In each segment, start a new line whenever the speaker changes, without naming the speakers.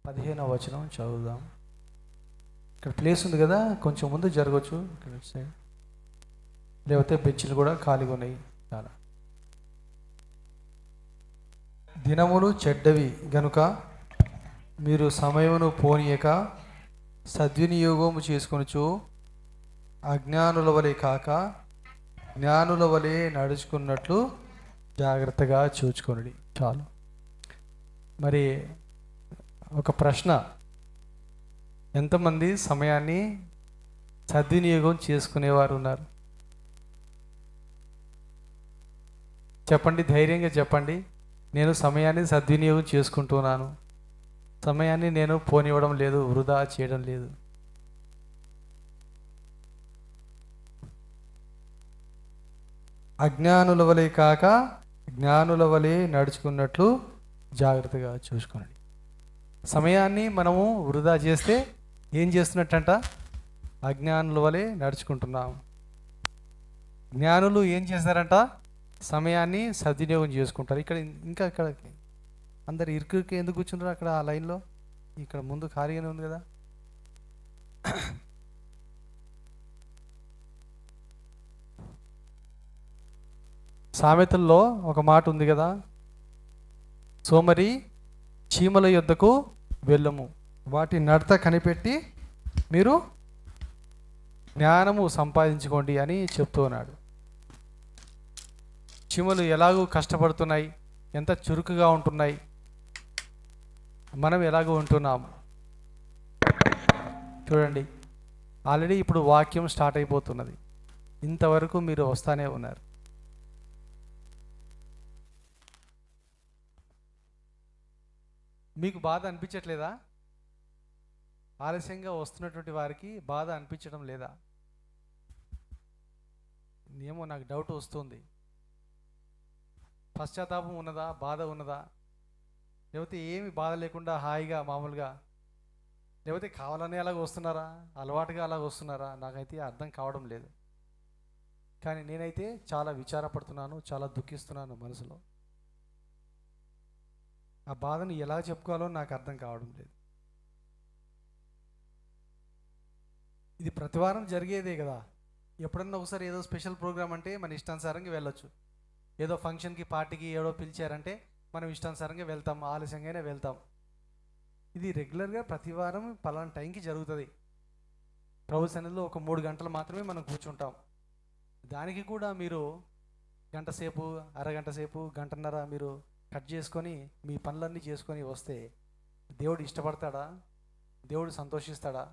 15వ వచనం చదువుదాం. ఇక్కడ ప్లేస్ ఉంది కదా, కొంచెం ముందు జరగవచ్చు ఇక్కడ సైడ్, లేకపోతే బెంచ్లు కూడా ఖాళీగా ఉన్నాయి. చాలా దినములు చెడ్డవి గనుక మీరు సమయమును పోనీయక సద్వినియోగము చేసుకొనుచు అజ్ఞానుల వలె కాక జ్ఞానుల వలె నడుచుకున్నట్లు జాగ్రత్తగా చూచుకొనుడి. చాలు. మరి ఒక ప్రశ్న, ఎంతమంది సమయాన్ని సద్వినియోగం చేసుకునేవారు ఉన్నారు? చెప్పండి, ధైర్యంగా చెప్పండి. నేను సమయాన్ని సద్వినియోగం చేసుకుంటున్నాను, సమయాన్ని నేను పోనివ్వడం లేదు, వృధా చేయడం లేదు. అజ్ఞానుల వలె కాక జ్ఞానుల వలె నడుచుకున్నట్లు జాగ్రత్తగా చూసుకోండి. సమయాన్ని మనము వృధా చేస్తే ఏం చేస్తున్నట్టంట? అజ్ఞానుల వలె నడుచుకుంటున్నాం. జ్ఞానులు ఏం చేస్తారంట? సమయాన్ని సద్వినియోగం చేసుకుంటారు. ఇక్కడ అందరు ఇరుకు ఎందుకు కూర్చున్నారు అక్కడ ఆ లైన్లో? ఇక్కడ ముందు ఖాళీగానే ఉంది కదా. సామెతల్లో ఒక మాట ఉంది కదా, సోమరి చీమల యొద్దకు వెళ్ళము, వాటి నడత కనిపెట్టి మీరు జ్ఞానము సంపాదించుకోండి అని చెప్తున్నాడు. చీమలు ఎలాగూ కష్టపడుతున్నాయి, ఎంత చురుకుగా ఉంటున్నాయి, మనం ఎలాగో ఉంటున్నాము చూడండి. ఆల్రెడీ ఇప్పుడు వాక్యం స్టార్ట్ అయిపోతున్నది, ఇంతవరకు మీరు వస్తానే ఉన్నారు. మీకు బాధ అనిపించట్లేదా? ఆలస్యంగా వస్తున్నటువంటి వారికి బాధ అనిపించడం లేదా? ఏమో నాకు డౌట్ వస్తుంది. పశ్చాత్తాపం ఉన్నదా, బాధ ఉన్నదా? లేకపోతే ఏమి బాధ లేకుండా హాయిగా మామూలుగా, లేకపోతే కావాలని అలాగ వస్తున్నారా, అలవాటుగా అలాగ వస్తున్నారా? నాకైతే అర్థం కావడం లేదు. కానీ నేనైతే చాలా విచారపడుతున్నాను, చాలా దుఃఖిస్తున్నాను మనసులో. ఆ బాధను ఎలా చెప్పుకోవాలో నాకు అర్థం కావడం లేదు. ఇది ప్రతివారం జరిగేదే కదా. ఎప్పుడన్నా ఒకసారి ఏదో స్పెషల్ ప్రోగ్రామ్ అంటే మన ఇష్టానుసారంగా వెళ్ళొచ్చు. ఏదో ఫంక్షన్కి, పార్టీకి ఏదో పిలిచారంటే మనం ఇష్టానుసారంగా వెళ్తాం, ఆలస్యంగానే వెళ్తాం. ఇది రెగ్యులర్గా ప్రతివారం పలానా టైంకి జరుగుతుంది. ప్రభు సన్నిధిలో ఒక 3 గంటలు మాత్రమే మనం కూర్చుంటాం. దానికి కూడా మీరు గంట సేపు, అరగంట సేపు, గంటన్నర మీరు కట్ చేసుకొని మీ పనులన్నీ చేసుకొని వస్తే దేవుడు ఇష్టపడతాడా? దేవుడు సంతోషిస్తాడా?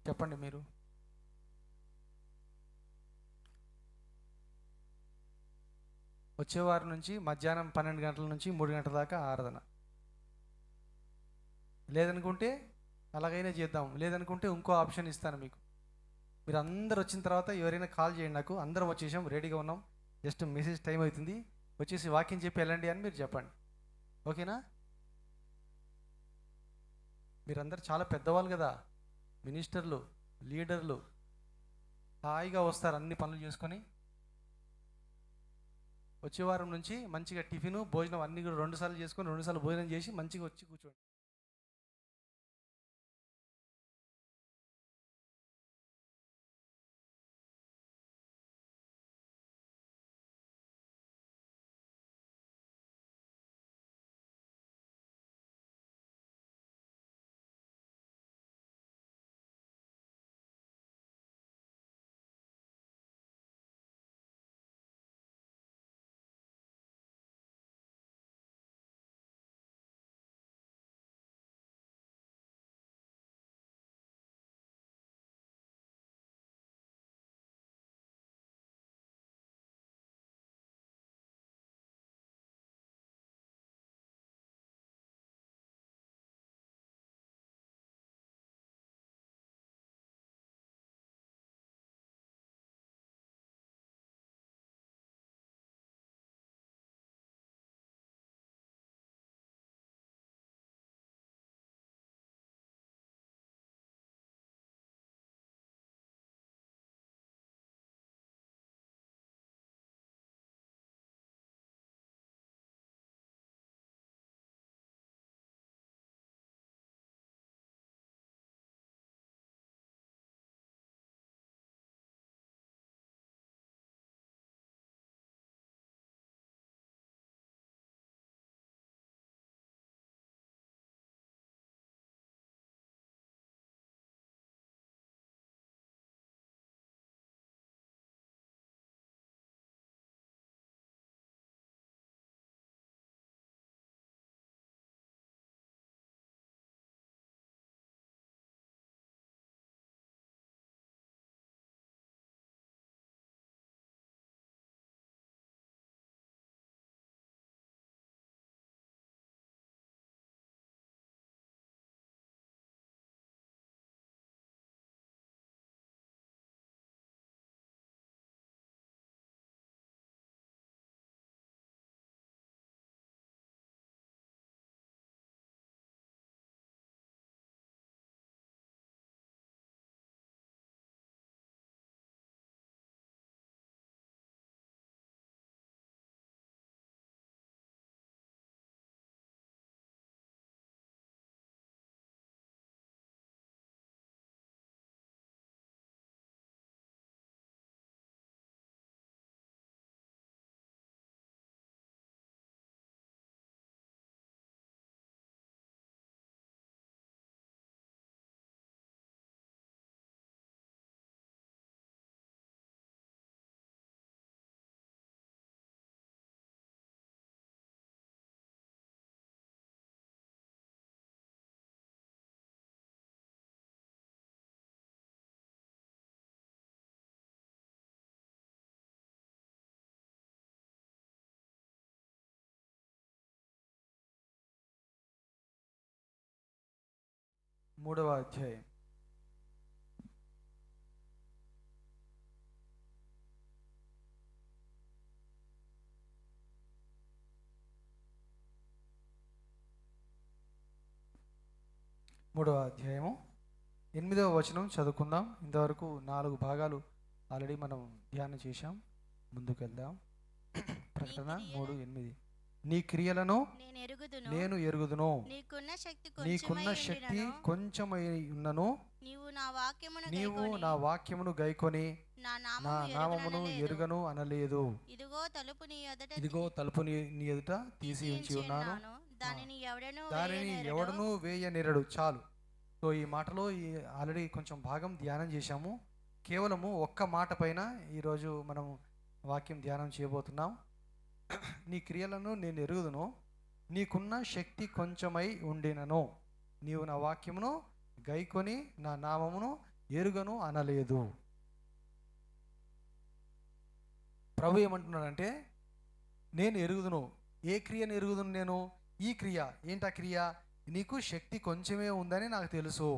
చెప్పండి మీరు. వచ్చేవారం నుంచి మధ్యాహ్నం 12 గంటల నుంచి 3 గంటల దాకా ఆరాధన. లేదనుకుంటే అలాగైనా చేద్దాం, లేదనుకుంటే ఇంకో ఆప్షన్ ఇస్తాను మీకు. మీరు అందరు వచ్చిన తర్వాత ఎవరైనా కాల్ చేయండి నాకు, అందరం వచ్చేసాం, రెడీగా ఉన్నాం, జస్ట్ మెసేజ్ టైం అవుతుంది, వచ్చేసి వాక్యం చెప్పి వెళ్ళండి అని మీరు చెప్పండి. ఓకేనా? మీరందరూ చాలా పెద్దవాళ్ళు కదా, మినిస్టర్లు, లీడర్లు, హాయిగా వస్తారు అన్ని పనులు చేసుకొని. వచ్చే వారం నుంచి మంచిగా టిఫిన్, భోజనం అన్నీ కూడా 2 సార్లు చేసుకొని 2 సార్లు భోజనం చేసి మంచిగా వచ్చి కూర్చోండి. మూడవ అధ్యాయం. మూడవ అధ్యాయము 8వ వచనం చదువుకుందాం. ఇంతవరకు 4 భాగాలు ఆల్రెడీ మనం ధ్యానం చేశాం. ముందుకు వెళ్దాం. ప్రకటన 3:8. నీ క్రియలను నేను ఎరుగుదును, నీకున్న శక్తి కొంచెమై ఉన్నను, నీవు నా వాక్యమును గైకొని నా నామమును ఎరుగను అనలేదు. ఇదిగో తలుపు నీ ఎదుట తీసి ఉంచి ఉన్నాను, దానిని ఎవడను వేయనిరడు. చాలు. సో ఈ మాటలో ఆల్రెడీ కొంచెం భాగం ధ్యానం చేశాము. కేవలము ఒక్క మాట పైన ఈరోజు మనం వాక్యం ధ్యానం చేయబోతున్నాం. నీ క్రియలను నేను ఎరుగుదును, నీకున్న శక్తి కొంచెమై ఉండినను, నీవు నా వాక్యమును గైకొని నా నామమును ఎరుగను అనలేదు. ప్రభు ఏమంటున్నాడంటే, నేను ఎరుగుదును. ఏ క్రియను ఎరుగుదును? నేను ఈ క్రియ. ఏంటా క్రియ? నీకు శక్తి కొంచెమే ఉందని నాకు తెలుసు,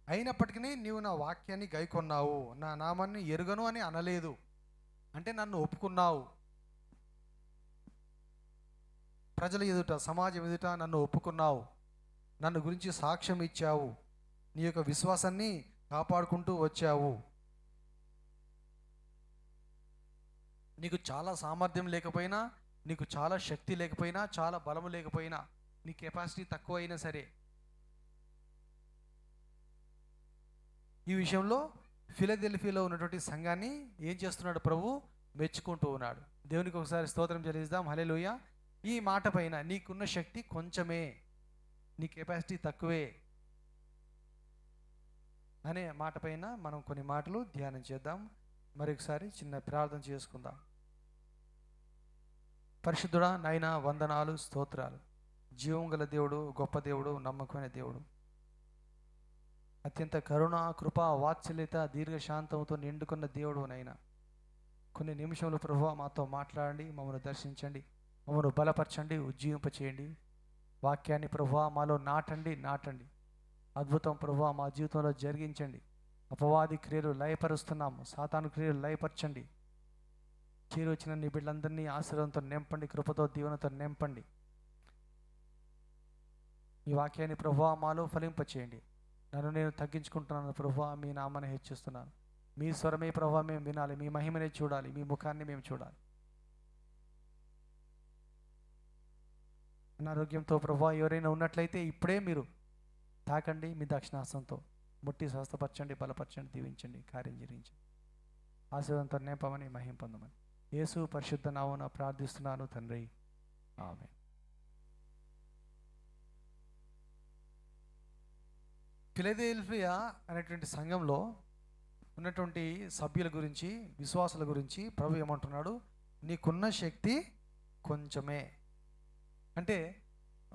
అయినప్పటికీ నీవు నా వాక్యాన్ని గైకొన్నావు, నా నామాన్ని ఎరుగను అని అనలేదు. అంటే నన్ను ఒప్పుకున్నావు, ప్రజల ఎదుట సమాజం ఎదుట నన్ను ఒప్పుకున్నావు, నన్ను గురించి సాక్ష్యం ఇచ్చావు, నీ యొక్క విశ్వాసాన్ని కాపాడుకుంటూ వచ్చావు. నీకు చాలా సామర్థ్యం లేకపోయినా, నీకు చాలా శక్తి లేకపోయినా, చాలా బలము లేకపోయినా, నీ కెపాసిటీ తక్కువ అయినా సరే, ఈ విషయంలో ఫిలదెల్ఫియాలో ఉన్నటువంటి సంఘాన్ని ఏం చేస్తున్నాడు? ప్రభు మెచ్చుకుంటూ ఉన్నాడు. దేవునికి ఒకసారి స్తోత్రం చెల్లిద్దాం. హల్లెలూయా. ఈ మాట పైన నీకున్న శక్తి కొంచెమే, నీ కెపాసిటీ తక్కువే అనే మాట పైన మనం కొన్ని మాటలు ధ్యానం చేద్దాం. మరొకసారి చిన్న ప్రార్థన చేసుకుందాం. పరిశుద్ధుడా నాయనా, వందనాలు, స్తోత్రాలు. జీవం గల దేవుడు, గొప్ప దేవుడు, నమ్మకమైన దేవుడు, అత్యంత కరుణ, కృప, వాత్సల్యత, దీర్ఘశాంతంతో నిండుకున్న దేవుడు నైనా, కొన్ని నిమిషంలో ప్రభువా మాతో మాట్లాడండి, మమ్మల్ని దర్శించండి, మమ్మల్ని బలపరచండి, ఉజ్జీవింపచేయండి. వాక్యాన్ని ప్రభువా మాలో నాటండి. అద్భుతం ప్రభువా మా జీవితంలో జరిగించండి. అపవాది క్రియలు లయపరుస్తున్నాము, సాతాను క్రియలు లయపరచండి. చేరొచ్చిన నీ బిడ్డలందరినీ ఆశీర్వాదంతో నింపండి, కృపతో దీవెనతో నింపండి. ఈ వాక్యాన్ని ప్రభువా మాలో ఫలింపచేయండి. నన్ను నేను తగ్గించుకుంటున్నాను ప్రభువా, మీ నామాన్ని హెచ్చిస్తున్నాను. మీ స్వరమే ప్రభువా మేము వినాలి, మీ మహిమనే చూడాలి, మీ ముఖాన్ని మేము చూడాలి. అనారోగ్యంతో ప్రభువా ఎవరైనా ఉన్నట్లయితే ఇప్పుడే మీరు తాకండి, మీ దక్షిణాస్తంతో ముట్టి స్వస్థపరచండి, బలపరచండి, దీవించండి, కార్యం జరిగించండి. ఆశీర్వాదంతో నింపమని, మహిమ పొందమని యేసు పరిశుద్ధ నామమున ప్రార్థిస్తున్నాను తండ్రి, ఆమేన్. ఫిలదెల్ఫియా అనేటువంటి సంఘంలో ఉన్నటువంటి సభ్యుల గురించి, విశ్వాసుల గురించి ప్రభు ఏమంటున్నాడు? నీకున్న శక్తి కొంచెమే. అంటే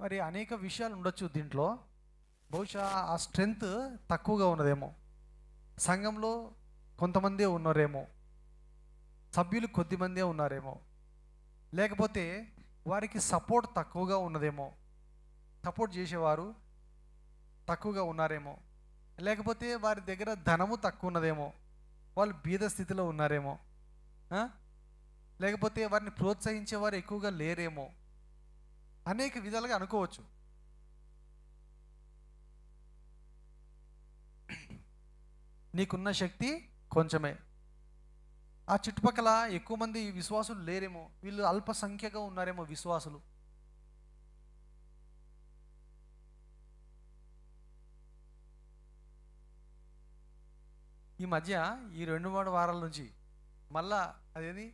మరి అనేక విషయాలు ఉండొచ్చు దీంట్లో. బహుశా ఆ స్ట్రెంగ్త్ తక్కువగా ఉన్నదేమో, సంఘంలో కొంతమందే ఉన్నారేమో, సభ్యులు కొద్దిమందే ఉన్నారేమో, లేకపోతే వారికి సపోర్ట్ తక్కువగా ఉన్నదేమో, సపోర్ట్ చేసేవారు తక్కువగా ఉన్నారేమో, లేకపోతే వారి దగ్గర ధనము తక్కువ ఉన్నదేమో, వాళ్ళు బీద స్థితిలో ఉన్నారేమో, లేకపోతే వారిని ప్రోత్సహించేవారు ఎక్కువగా లేరేమో, అనేక విధాలుగా అనుకోవచ్చు. నీకున్న శక్తి కొంచెమే. ఆ చుట్టుపక్కల ఎక్కువ మంది విశ్వాసులు లేరేమో, వీళ్ళు అల్పసంఖ్యగా ఉన్నారేమో విశ్వాసులు. ఈ మధ్య ఈ 2-3 వారాల నుంచి మళ్ళా అదేది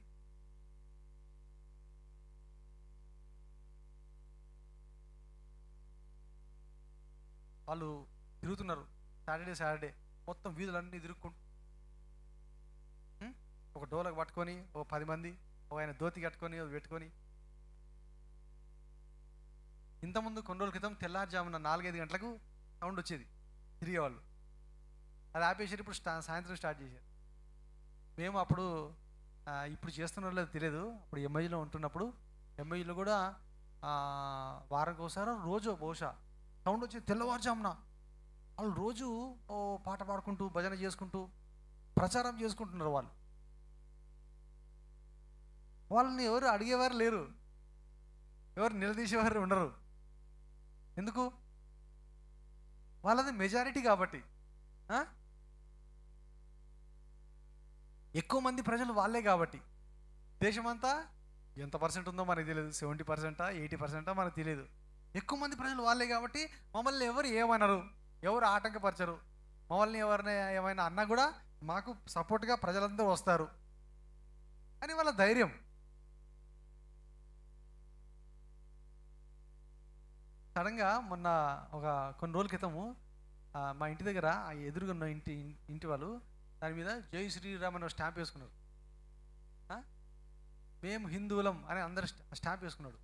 వాళ్ళు తిరుగుతున్నారు. సాటర్డే మొత్తం వీధులన్నీ తిరుగుకుంటూ ఒక డోలకు పట్టుకొని ఒక 10 మంది, ఒక ఆయన ధోతి కట్టుకొని పెట్టుకొని. ఇంతకుముందు కొన్ని రోజుల క్రితం తెల్లారుజామున 4-5 గంటలకు సౌండ్ వచ్చేది తిరిగేవాళ్ళు. అది ఆపేసారు, ఇప్పుడు సాయంత్రం స్టార్ట్ చేశారు. మేము అప్పుడు ఇప్పుడు చేస్తున్నారో లేదో తెలియదు. అప్పుడు ఎంఐలో ఉంటున్నప్పుడు ఎంఐలో కూడా వారానికి ఒకసారి రోజు బహుశా సౌండ్ వచ్చి తెల్లవారుజామున వాళ్ళు రోజు ఓ పాట పాడుకుంటూ భజన చేసుకుంటూ ప్రచారం చేసుకుంటున్నారు. వాళ్ళని ఎవరు అడిగేవారు లేరు, ఎవరు నిలదీసేవారు ఉండరు. ఎందుకు? వాళ్ళది మెజారిటీ కాబట్టి. ఎక్కువ మంది ప్రజలు వాళ్ళే కాబట్టి. దేశమంతా ఎంత పర్సెంట్ ఉందో మనకు తెలియదు, 70%, 80% మనకు తెలియదు. ఎక్కువ మంది ప్రజలు వాళ్ళే కాబట్టి మమ్మల్ని ఎవరు ఏమనరు, ఎవరు ఆటంకపరచరు. మమ్మల్ని ఎవరిని ఏమైనా అన్నా కూడా మాకు సపోర్ట్గా ప్రజలందరూ వస్తారు అని వాళ్ళ ధైర్యం. సడన్గా మొన్న కొన్ని రోజుల క్రితము మా ఇంటి దగ్గర ఆ ఎదురుగున్న ఇంటి వాళ్ళు దాని మీద జై శ్రీరామ్ అని స్టాంప్ వేసుకున్నారు. మేము హిందువులం అని అందరు స్టాంప్ వేసుకున్నాడు.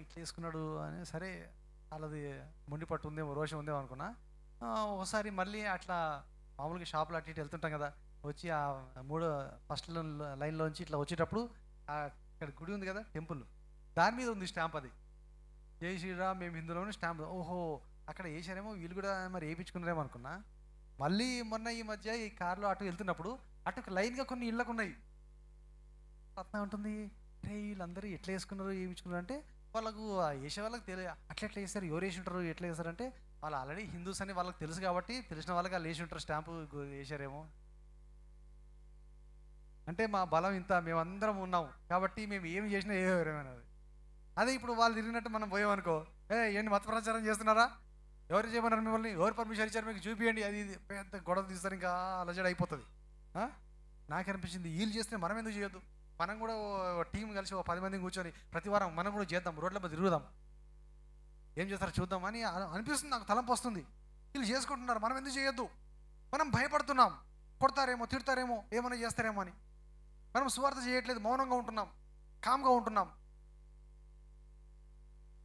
ఇట్లా వేసుకున్నాడు అని సరే వాళ్ళది మొండి పట్టు ఉందేమో, రోషం ఉందేమో అనుకున్నా. ఒకసారి మళ్ళీ అట్లా మామూలుగా షాపులు అటు ఇటు వెళ్తుంటాం కదా, వచ్చి ఆ ఫస్ట్ లైన్లోంచి ఇట్లా వచ్చేటప్పుడు ఇక్కడ గుడి ఉంది కదా, టెంపుల్, దాని మీద ఉంది స్టాంప్. అది జై శ్రీరామ్ మేము హిందువులోని స్టాంప్. ఓహో, అక్కడ వేసారేమో, వీళ్ళు కూడా మరి వేయించుకున్నారేమో అనుకున్నా. మళ్ళీ మొన్న ఈ మధ్య ఈ కార్లో అటు వెళ్తున్నప్పుడు అటు లైన్గా కొన్ని ఇళ్ళకు ఉన్నాయి. అట్లా ఉంటుంది, రే వీళ్ళందరూ ఎట్లా వేసుకున్నారు, వేయించుకున్నారు అంటే వాళ్ళకు వేసే వాళ్ళకి తెలియదు. అట్లా ఎట్లా వేస్తారు, ఎవరు వేసి ఉంటారు, ఎట్లా వేస్తారంటే వాళ్ళు ఆల్రెడీ హిందూస్ అని వాళ్ళకి తెలుసు కాబట్టి తెలిసిన వాళ్ళకి వాళ్ళు వేసి ఉంటారు, స్టాంపు వేసారేమో. అంటే మా బలం ఇంత, మేమందరం ఉన్నాం కాబట్టి మేము ఏమి చేసినా ఏమేమన్నది. అదే ఇప్పుడు వాళ్ళు తిరిగినట్టు మనం పోయామనుకో, ఏంటి మత ప్రచారం చేస్తున్నారా, ఎవరు చేయమన్నారు మిమ్మల్ని, ఎవరు పర్మిషన్ ఇచ్చారు మీకు చూపియండి, అది పెద్ద గొడవ తీస్తారు, ఇంకా అలజడి అయిపోతుంది. నాకు అనిపించింది వీళ్ళు చేస్తే మనం ఎందుకు చేయొద్దు, మనం కూడా టీం కలిసి 10 మంది కూర్చొని ప్రతి వారం మనం కూడా చేద్దాం, రోడ్ల మీద తిరుగుదాం, ఏం చేస్తారో చూద్దాం అని అనిపిస్తుంది. నాకు తలంపు వస్తుంది. వీళ్ళు చేసుకుంటున్నారు, మనం ఎందుకు చేయొద్దు. మనం భయపడుతున్నాం, కొడతారేమో, తిడతారేమో, ఏమైనా చేస్తారేమో అని. మనం సువార్త చేయట్లేదు, మౌనంగా ఉంటున్నాం, కామ్గా ఉంటున్నాం.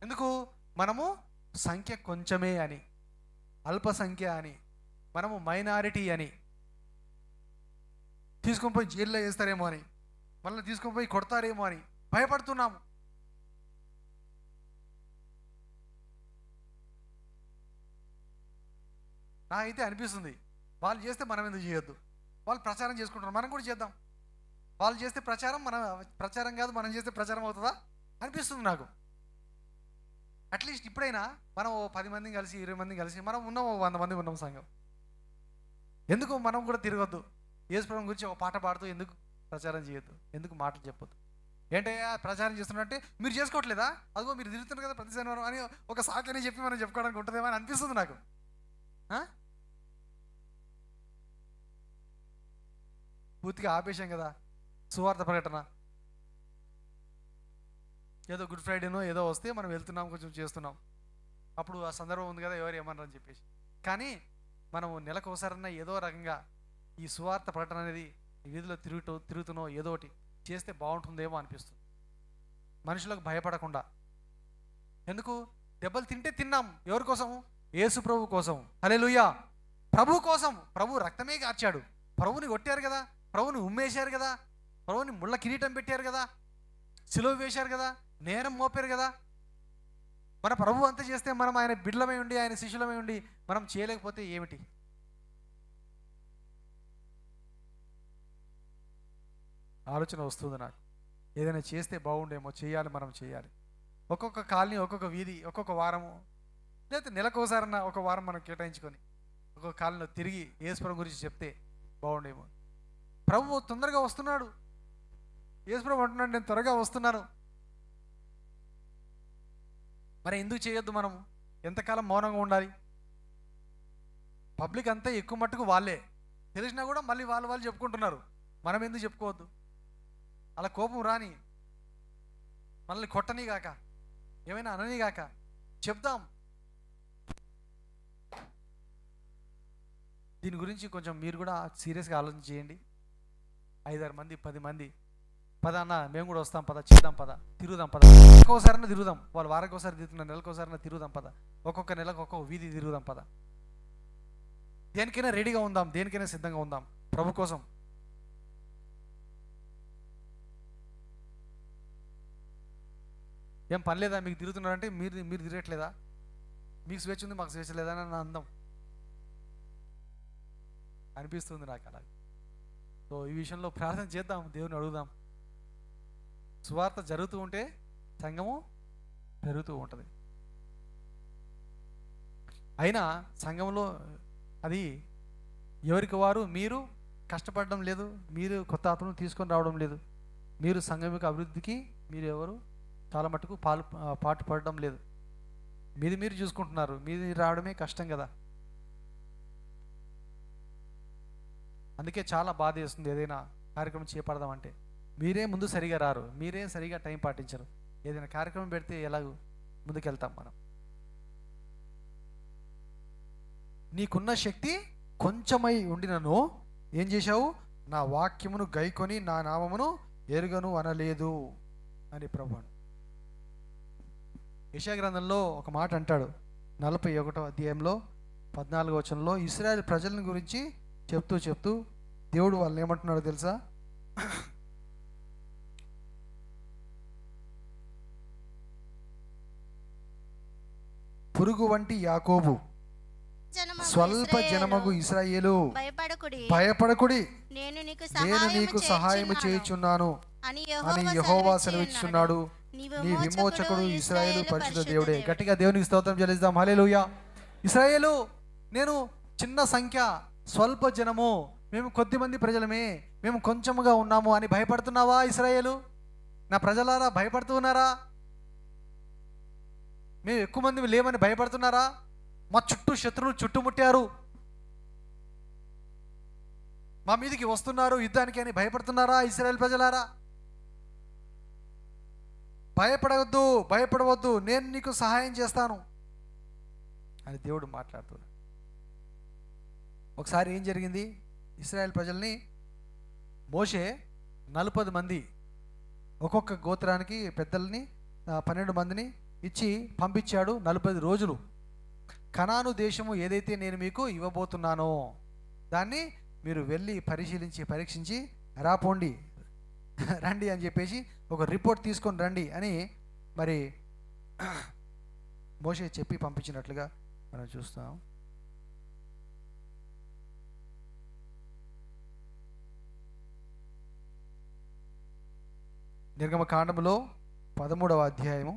ఎందుకు? మనము సంఖ్య కొంచెమే అని, అల్పసంఖ్య అని, మనము మైనారిటీ అని, తీసుకొని పోయి జైల్లో వేస్తారేమో అని, మళ్ళీ తీసుకొని పోయి కొడతారేమో అని భయపడుతున్నాము. నాకైతే అనిపిస్తుంది వాళ్ళు చేస్తే మనం ఎందుకు చేయొద్దు. వాళ్ళు ప్రచారం చేసుకుంటున్నారు, మనం కూడా చేద్దాం. వాళ్ళు చేస్తే ప్రచారం కాదు, మనం చేస్తే ప్రచారం అవుతుందా అనిపిస్తుంది నాకు. అట్లీస్ట్ ఇప్పుడైనా మనం 10 మందిని కలిసి 20 మందిని కలిసి మనం ఉన్నాం, 100 మంది ఉన్నాం సంఘం, ఎందుకు మనం కూడా తిరగొద్దు. యేసుప్రభువు గురించి ఒక పాట పాడుతూ ఎందుకు ప్రచారం చేయొద్దు, ఎందుకు మాటలు చెప్పొద్దు. ఏంటంటే ప్రచారం చేస్తున్నట్టే మీరు చేసుకోవట్లేదా, అదిగో మీరు తిరుగుతున్నారు కదా ప్రతి శనివారం అని ఒక సాకుని చెప్పి మనం చెప్పుకోవడానికి ఉంటుందేమో అని అనిపిస్తుంది నాకు. పూర్తిగా ఆపేశాం కదా సువార్త ప్రకటన. ఏదో గుడ్ ఫ్రైడేనో ఏదో వస్తే మనం వెళ్తున్నాం, కొంచెం చేస్తున్నాం, అప్పుడు ఆ సందర్భం ఉంది కదా ఎవరు ఏమన్నారు అని చెప్పేసి. కానీ మనం నెలకు ఒకసారన్నా ఏదో రకంగా ఈ సువార్త ప్రకటన అనేది వీధిలో తిరుగుతున్నో ఏదో ఒకటి చేస్తే బాగుంటుందేమో అనిపిస్తుంది. మనుషులకు భయపడకుండా. ఎందుకు? దెబ్బలు తింటే తిన్నాం, ఎవరి కోసం? యేసు ప్రభు కోసం. హల్లెలూయా. ప్రభు కోసం. ప్రభు రక్తమే కార్చాడు, ప్రభుని కొట్టారు కదా, ప్రభుని ఉమ్మేశారు కదా, ప్రభుని ముళ్ళ కిరీటం పెట్టారు కదా, సిలువ వేశారు కదా, నేరం మోపారు కదా. మన ప్రభు అంతా చేస్తే మనం ఆయన బిడ్డలమై ఉండి, ఆయన శిష్యులమై ఉండి మనం చేయలేకపోతే ఏమిటి? ఆలోచన వస్తుంది నాకు. ఏదైనా చేస్తే బాగుండేమో, చేయాలి, మనం చేయాలి. ఒక్కొక్క కాలనీ, ఒక్కొక్క వీధి, ఒక్కొక్క వారము, లేకపోతే నెలకోసారన్నా ఒక వారం మనం కేటాయించుకొని ఒక్కొక్క కాలనీలో తిరిగి యేసుప్రభు గురించి చెప్తే బాగుండేమో. ప్రభు తొందరగా వస్తున్నాడు. యేసుప్రభు అంటున్నాడు, నేను త్వరగా వస్తున్నాను. మరి ఎందుకు చేయొద్దు? మనం ఎంతకాలం మౌనంగా ఉండాలి? పబ్లిక్ అంతా ఎక్కువ మట్టుకు వాళ్ళే, తెలిసినా కూడా మళ్ళీ వాళ్ళు చెప్పుకుంటున్నారు, మనం ఎందుకు చెప్పుకోవద్దు? అలా కోపం రాని, మనల్ని కొట్టని గాక, ఏమైనా అనని గాక చెప్దాం. దీని గురించి కొంచెం మీరు కూడా సీరియస్గా ఆలోచన చేయండి. 5-6 మంది 10 మంది పద అన్న, మేము కూడా వస్తాం, పద చేద్దాం, పద తిరుగుదాం, పద నెలకోసారన్నా తిరుగుదాం. వాళ్ళు వారానికోసారి తిరుగుతున్నారు, నెలకోసారన్నా తిరుగుదాం, పద ఒక్కొక్క నెలకు ఒక్కొక్క వీధి తిరుగుదాం, పద. దేనికైనా రెడీగా ఉందాం, దేనికైనా సిద్ధంగా ఉందాం ప్రభు కోసం. ఏం పని లేదా మీకు? తిరుగుతున్నారంటే మీరు తిరగట్లేదా? మీకు స్వేచ్ఛ ఉంది, మాకు స్వేచ్ఛ లేదని నా అందం అనిపిస్తుంది నాకు అలా. సో ఈ విషయంలో ప్రార్థన చేద్దాం, దేవుని అడుగుదాం. సువార్త జరుగుతూ ఉంటే సంఘము పెరుగుతూ ఉంటుంది. అయినా సంఘంలో అది ఎవరికి వారు మీరు కష్టపడడం లేదు, మీరు కొత్త ఆత్మను తీసుకొని రావడం లేదు, మీరు సంఘం యొక్క అభివృద్ధికి మీరు ఎవరు చాలా మటుకు పాటు పడడం లేదు. మీది మీరు చూసుకుంటున్నారు, మీది రావడమే కష్టం కదా. అందుకే చాలా బాధ వేస్తుంది ఏదైనా కార్యక్రమం చేపడదామంటే. మీరే ముందు సరిగా రారు, మీరే సరిగా టైం పాటించరు. ఏదైనా కార్యక్రమం పెడితే ఎలాగో ముందుకెళ్తాం మనం. నీకున్న శక్తి కొంచెమై ఉండినను ఏం చేశావు? నా వాక్యమును గైకొని నా నామమును ఎరుగను అనలేదు అని ప్రభువు. యెషయా గ్రంథంలో ఒక మాట అంటాడు, 41వ అధ్యాయంలో 14వ వచనంలో. ఇశ్రాయేల్ ప్రజల గురించి చెప్తూ దేవుడు వాళ్ళని ఏమంటున్నాడో తెలుసా? పురుగు వంటి యాకోబు, స్వల్ప జనమగు ఇశ్రాయేలు, భయపడకుడి, నేను నీకు సహాయము చేయుచున్నాను అని యెహోవా సెలవిస్తున్నాడు. నీ విమోచకుడు ఇశ్రాయేలు పరిశుద్ధ దేవుడే. గట్టిగా దేవునికి స్తోత్రం చెల్లిద్దాం. హల్లెలూయా. ఇశ్రాయేలు, నేను చిన్న సంఖ్య, స్వల్ప జనము, మేము కొద్దిమంది ప్రజలమే, మేము కొంచెముగా ఉన్నాము అని భయపడుతున్నావా? ఇశ్రాయేలు నా ప్రజలారా భయపడుతూ ఉన్నారా? మేము ఎక్కువ మంది లేమని భయపడుతున్నారా? మా చుట్టూ శత్రువులు చుట్టుముట్టారు, మా మీదికి వస్తున్నారు యుద్ధానికి అని భయపడుతున్నారా? ఇశ్రాయేల్ ప్రజలారా భయపడవద్దు, నేను నీకు సహాయం చేస్తాను అని దేవుడు మాట్లాడుతున్నాడు. ఒకసారి ఏం జరిగింది? ఇశ్రాయేల్ ప్రజల్ని మోషే 40 మంది, ఒక్కొక్క గోత్రానికి పెద్దల్ని 12 మందిని ఇచ్చి పంపించాడు. 40 రోజులు కనాను దేశము ఏదైతే నేను మీకు ఇవ్వబోతున్నానో దాన్ని మీరు వెళ్ళి పరీక్షించి రాపోండి, రండి అని చెప్పేసి ఒక రిపోర్ట్ తీసుకొని రండి అని మరి మోషే చెప్పి పంపించినట్లుగా మనం చూస్తాం. నిర్గమకాండములో 13వ అధ్యాయము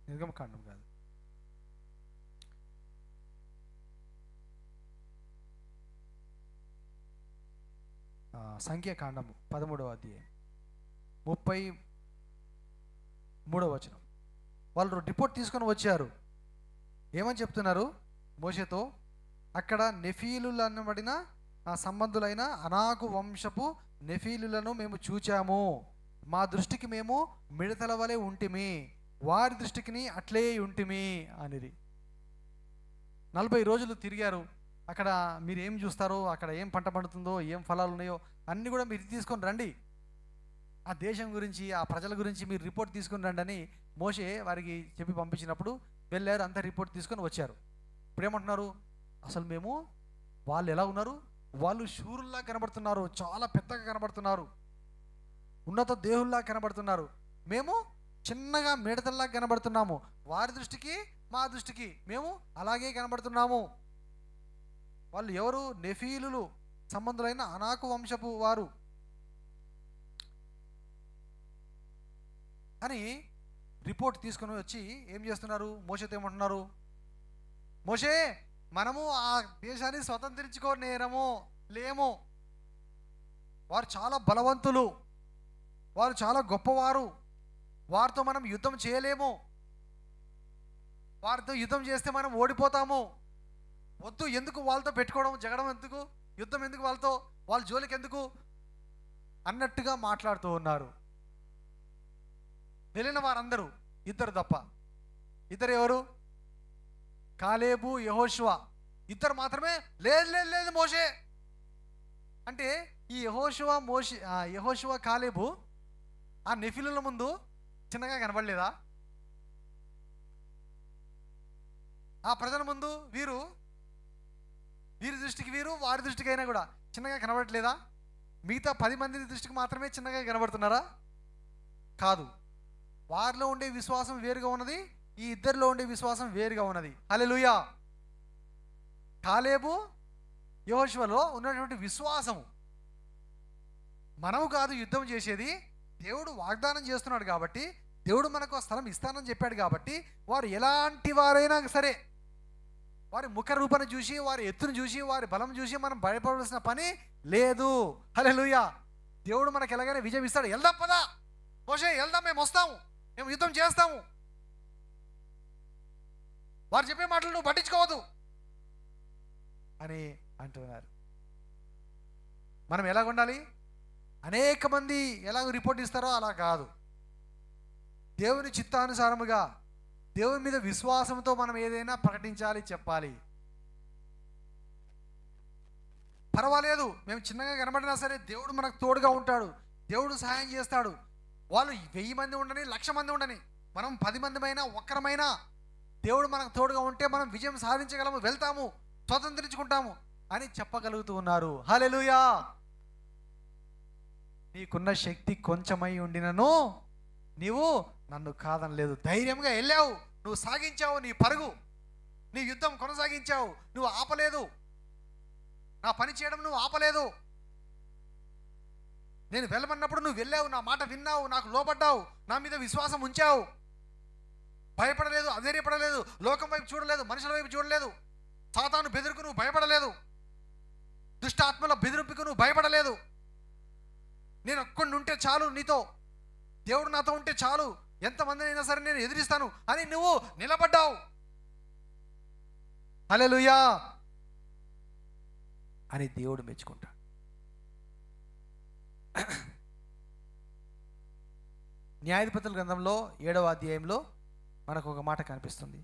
నిర్గమకాండం కాదు, సంఖ్యాకాండము 13వ అధ్యాయం 33వ వచనం. వాళ్ళు రిపోర్ట్ తీసుకొని వచ్చారు. ఏమని చెప్తున్నారు మోషేతో? అక్కడ నెఫీలులు అనబడిన సంబంధులైన అనాకు వంశపు నెఫీలులను మేము చూచాము, మా దృష్టికి మేము మిడతల వలె ఉంటిమి, వారి దృష్టికి అట్లే ఉంటిమి అనేది. 40 రోజులు తిరిగారు. అక్కడ మీరు ఏం చూస్తారో, అక్కడ ఏం పంట పండుతుందో, ఏం ఫలాలు ఉన్నాయో అన్నీ కూడా మీరు తీసుకొని రండి, ఆ దేశం గురించి ఆ ప్రజల గురించి మీరు రిపోర్ట్ తీసుకొని రండి అని మోషే వారికి చెప్పి పంపించినప్పుడు వెళ్ళారు. అంతా రిపోర్ట్ తీసుకొని వచ్చారు. ఇప్పుడు ఏమంటున్నారు? అసలు వాళ్ళు ఎలా ఉన్నారు? వాళ్ళు శూరుల్లా కనబడుతున్నారు, చాలా పెద్దగా కనబడుతున్నారు, ఉన్నత దేవుల్లా కనబడుతున్నారు, మేము చిన్నగా మిడతల్లా కనబడుతున్నాము, వారి దృష్టికి మా దృష్టికి మేము అలాగే కనబడుతున్నాము. వాళ్ళు ఎవరు? నెఫీలులు సంబంధులైన అనాకు వంశపు వారు అని రిపోర్ట్ తీసుకుని వచ్చి ఏం చేస్తున్నారు? మోషేతో ఏమంటున్నారు? మోషే, మనము ఆ దేశాన్ని లేము, వారు చాలా బలవంతులు, వారు చాలా గొప్పవారు, వారితో మనం యుద్ధం చేయలేము, వారితో యుద్ధం చేస్తే మనం ఓడిపోతాము, వద్దు, ఎందుకు వాళ్ళతో పెట్టుకోవడం, జగడం ఎందుకు, యుద్ధం ఎందుకు, వాళ్ళ జోలికి ఎందుకు అన్నట్టుగా మాట్లాడుతూ ఉన్నారు. వెళ్ళిన వారందరూ 2 తప్ప. 2 ఎవరు? కాలేబు, యెహోషువ. 2 మాత్రమే లేదు మోషే అంటే ఈ యెహోషువ కాలేబు ఆ నెఫీలుల ముందు చిన్నగా కనబడలేదా? ఆ ప్రజల ముందు వీరి దృష్టికి వీరు, వారి దృష్టికి అయినా కూడా చిన్నగా కనబడట్లేదా? మిగతా 10 మంది దృష్టికి మాత్రమే చిన్నగా కనబడుతున్నారా? కాదు. వారిలో ఉండే విశ్వాసం వేరుగా ఉన్నది, ఈ ఇద్దరిలో ఉండే విశ్వాసం వేరుగా ఉన్నది. హల్లెలూయా. కాలేబు యెహోషువలో ఉన్నటువంటి విశ్వాసము. మనము కాదు యుద్ధం చేసేది, దేవుడు వాగ్దానం చేస్తున్నాడు కాబట్టి, దేవుడు మనకు స్థలం ఇస్తానని చెప్పాడు కాబట్టి, వారు ఎలాంటి వారైనా సరే వారి ముఖ రూపాన్ని చూసి, వారి ఎత్తును చూసి, వారి బలం చూసి మనం భయపడాల్సిన పని లేదు. హల్లెలూయా. దేవుడు మనకు ఎలాగైనా విజయం ఇస్తాడు. వెళ్దాం పదా మోషే, వెళ్దాం, మేము వస్తాము, మేము యుద్ధం చేస్తాము. వారు చెప్పే మాటలు నువ్వు పట్టించుకోవద్దు అని అంటున్నారు. మనం ఎలాగ ఉండాలి? అనేక మంది ఎలాగ రిపోర్ట్ ఇస్తారో అలా కాదు. దేవుని చిత్తానుసారముగా దేవుని మీద విశ్వాసంతో మనం ఏదైనా ప్రకటించాలి, చెప్పాలి. పర్వాలేదు, మేము చిన్నగా కనబడినా సరే దేవుడు మనకు తోడుగా ఉంటాడు, దేవుడు సహాయం చేస్తాడు. వాళ్ళు 1000 మంది ఉండని, 1,00,000 మంది ఉండని, మనం 10 మందిమైనా ఒక్కరమైనా దేవుడు మనకు తోడుగా ఉంటే మనం విజయం సాధించగలము, వెళ్తాము, స్వతంత్రించుకుంటాము అని చెప్పగలుగుతూ ఉన్నారు. హల్లెలూయా. నీకున్న శక్తి కొంచెమై ఉండినను నీవు నన్ను కాదనలేదు. ధైర్యంగా వెళ్ళావు, నువ్వు సాగించావు నీ పరుగు, నీ యుద్ధం కొనసాగించావు, నువ్వు ఆపలేదు. నా పని చేయడం నువ్వు ఆపలేదు. నేను వెళ్ళమన్నప్పుడు నువ్వు వెళ్ళావు, నా మాట విన్నావు, నాకు లోబడ్డావు, నా మీద విశ్వాసం ఉంచావు. భయపడలేదు, అధైర్యపడలేదు, లోకం వైపు చూడలేదు, మనుషుల వైపు చూడలేదు, సాతాను బెదిరికి నువ్వు భయపడలేదు, దుష్టాత్మల బెదిరింపుకు నువ్వు భయపడలేదు. నేను ఒక్కడిని ఉంటే చాలు, నీతో దేవుడు నాతో ఉంటే చాలు, ఎంతమందిని అయినా సరే నేను ఎదిరిస్తాను అని నువ్వు నిలబడ్డావు. హల్లెలూయా అని దేవుడు మెచ్చుకుంటాడు. న్యాయాధిపతుల గ్రంథంలో 7వ అధ్యాయంలో మనకు ఒక మాట కనిపిస్తుంది.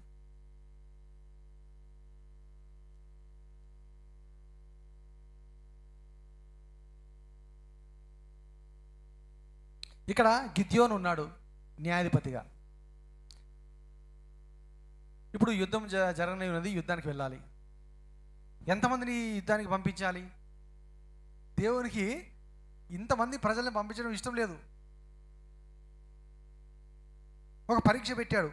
ఇక్కడ గిద్యోను ఉన్నాడు న్యాయాధిపతిగా. ఇప్పుడు యుద్ధం జరగనే ఉన్నది, యుద్ధానికి వెళ్ళాలి. ఎంతమందిని యుద్ధానికి పంపించాలి? దేవునికి ఇంతమంది ప్రజల్ని పంపించడం ఇష్టం లేదు. ఒక పరీక్ష పెట్టాడు.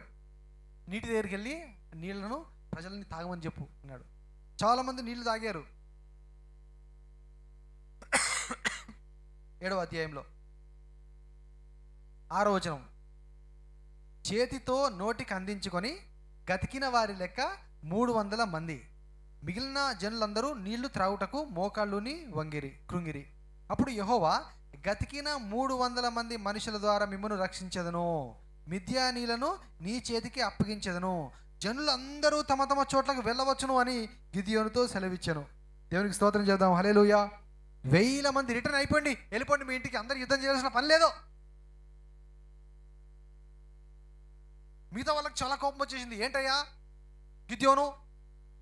నీటి దగ్గరికి వెళ్ళి నీళ్లను ప్రజల్ని తాగమని చెప్పు అన్నాడు. చాలామంది నీళ్లు తాగారు. 7వ అధ్యాయంలో 6వ వచనం, చేతితో నోటికి అందించుకొని గతికిన వారి లెక్క 300 మంది, మిగిలిన జనులందరూ నీళ్లు త్రాగుటకు మోకాళ్ళుని కృంగిరి. అప్పుడు యెహోవా, గతికిన 300 మంది మనుషుల ద్వారా మిమ్మల్ని రక్షించదను, మిద్యానీలను నీ చేతికి అప్పగించదను, జనులందరూ తమ తమ చోట్లకు వెళ్ళవచ్చును అని గిద్యోనుతో సెలవిచ్చాను. దేవునికి స్తోత్రం చేద్దాం. హల్లెలూయా. 1000 మంది రిటర్న్ అయిపోండి, వెళ్ళిపోండి మీ ఇంటికి, అందరు యుద్ధం చేయాల్సిన పని లేదు. మిగతా వాళ్ళకి చాలా కోపం వచ్చేసింది. ఏంటయ్యా గిద్యోను,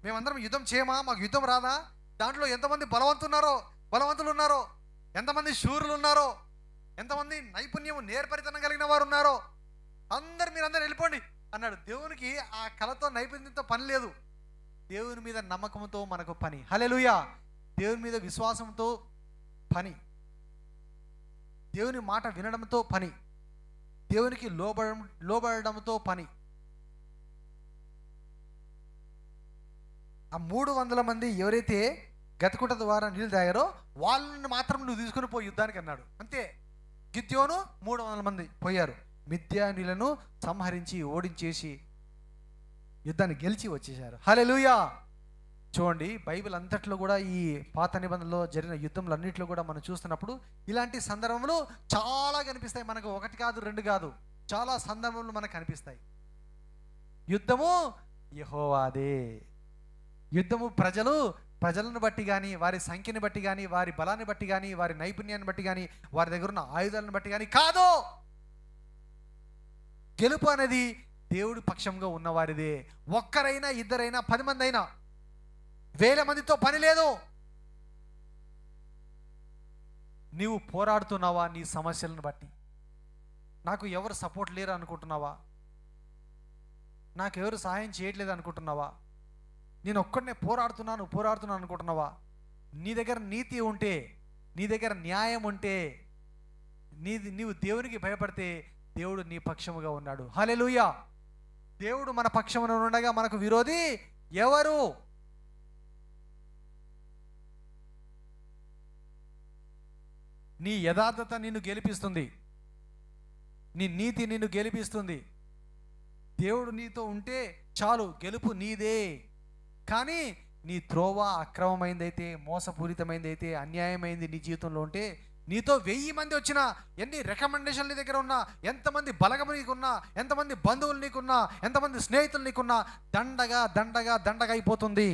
మేమందరం యుద్ధం చేయమా? మాకు యుద్ధం రాదా? దాంట్లో ఎంతమంది బలవంతులు ఉన్నారో, ఎంతమంది శూరులు ఉన్నారో, ఎంతమంది నైపుణ్యం నేర్పరితనం కలిగిన వారు ఉన్నారో, మీరందరూ వెళ్ళిపోండి అన్నాడు. దేవునికి ఆ కళతో నైపుణ్యంతో పని లేదు. దేవుని మీద నమ్మకంతో మనకు పని. హల్లెలూయా. దేవుని మీద విశ్వాసంతో పని, దేవుని మాట వినడంతో పని, దేవునికి లోబడడంతో పని. ఆ 300 మంది ఎవరైతే గతకుట ద్వారా నీళ్ళు తాగారో వాళ్ళని మాత్రం నువ్వు తీసుకుని పోయి యుద్ధానికి అన్నాడు. అంతే. గిద్యోను 300 మంది పోయారు. మిద్యానీలను సంహరించి ఓడించేసి యుద్ధాన్ని గెలిచి వచ్చేసారు. హల్లెలూయా. చూడండి, బైబిల్ అంతట్లో కూడా ఈ పాత నిబంధనలో జరిగిన యుద్ధంలన్నింటిలో కూడా మనం చూస్తున్నప్పుడు ఇలాంటి సందర్భములు చాలా కనిపిస్తాయి మనకు. 1 కాదు 2 కాదు, చాలా సందర్భములు మనకు కనిపిస్తాయి. యుద్ధము యెహోవాదే. యుద్ధము ప్రజలను బట్టి కానీ, వారి సంఖ్యని బట్టి కానీ, వారి బలాన్ని బట్టి కానీ, వారి నైపుణ్యాన్ని బట్టి కానీ, వారి దగ్గర ఉన్న ఆయుధాలను బట్టి కానీ కాదు. గెలుపు అనేది దేవుడి పక్షంగా ఉన్నవారిదే. ఒక్కరైనా, ఇద్దరైనా, 10 మంది అయినా, 1000 మందితో పని లేదు. నీవు పోరాడుతున్నావా నీ సమస్యలను బట్టి? నాకు ఎవరు సపోర్ట్ లేరు అనుకుంటున్నావా? నాకు ఎవరు సహాయం చేయట్లేదు అనుకుంటున్నావా? నేను ఒక్కడనే పోరాడుతున్నాను అనుకుంటున్నావా? నీ దగ్గర నీతి ఉంటే, నీ దగ్గర న్యాయం ఉంటే, నీవు దేవునికి భయపడితే దేవుడు నీ పక్షముగా ఉన్నాడు. హల్లెలూయా. దేవుడు మన పక్షమున ఉండగా మనకు విరోధి ఎవరు? నీ యథార్థత నిన్ను గెలిపిస్తుంది, నీ నీతి నిన్ను గెలిపిస్తుంది. దేవుడు నీతో ఉంటే చాలు, గెలుపు నీదే. కానీ నీ త్రోవ అక్రమమైందైతే, మోసపూరితమైందైతే, అన్యాయమైంది నీ జీవితంలో ఉంటే, నీతో 1000 మంది వచ్చినా, ఎన్ని రికమెండేషన్లు నీ దగ్గర ఉన్నా, ఎంతమంది బలగము నీకున్నా, ఎంతమంది బంధువులు నీకున్నా, ఎంతమంది స్నేహితులు నీకున్నా, దండగా దండగా దండగా అయిపోతుంది.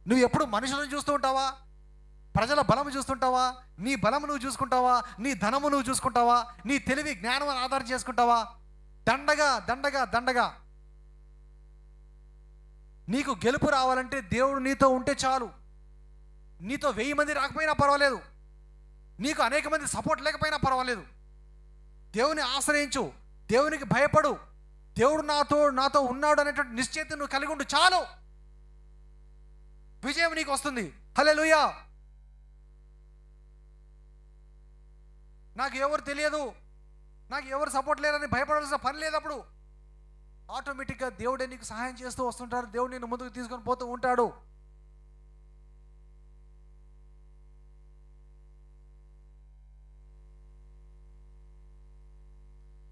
నువ్వు ఎప్పుడు మనుషులను చూస్తూ ఉంటావా? ప్రజల బలము చూస్తుంటావా? నీ బలము నువ్వు చూసుకుంటావా? నీ ధనము నువ్వు చూసుకుంటావా? నీ తెలివి జ్ఞానం ఆధారం చేసుకుంటావా? దండగా దండగా దండగా. నీకు గెలుపు రావాలంటే దేవుడు నీతో ఉంటే చాలు. నీతో 1000 మంది రాకపోయినా పర్వాలేదు, నీకు అనేక మంది సపోర్ట్ లేకపోయినా పర్వాలేదు. దేవుని ఆశ్రయించు, దేవునికి భయపడు, దేవుడు నాతో ఉన్నాడు అనేటువంటి నిశ్చయిత నువ్వు కలిగి ఉండు చాలు, విజయం నీకు వస్తుంది. హల్లెలూయా. నాకు ఎవరు తెలియదు, నాకు ఎవరు సపోర్ట్ లేరని భయపడాల్సిన పని లేదు. అప్పుడు ఆటోమేటిక్గా దేవుడే నీకు సహాయం చేస్తూ వస్తుంటాడు, దేవుడు నిన్ను ముందుకు తీసుకొని పోతూ ఉంటాడు.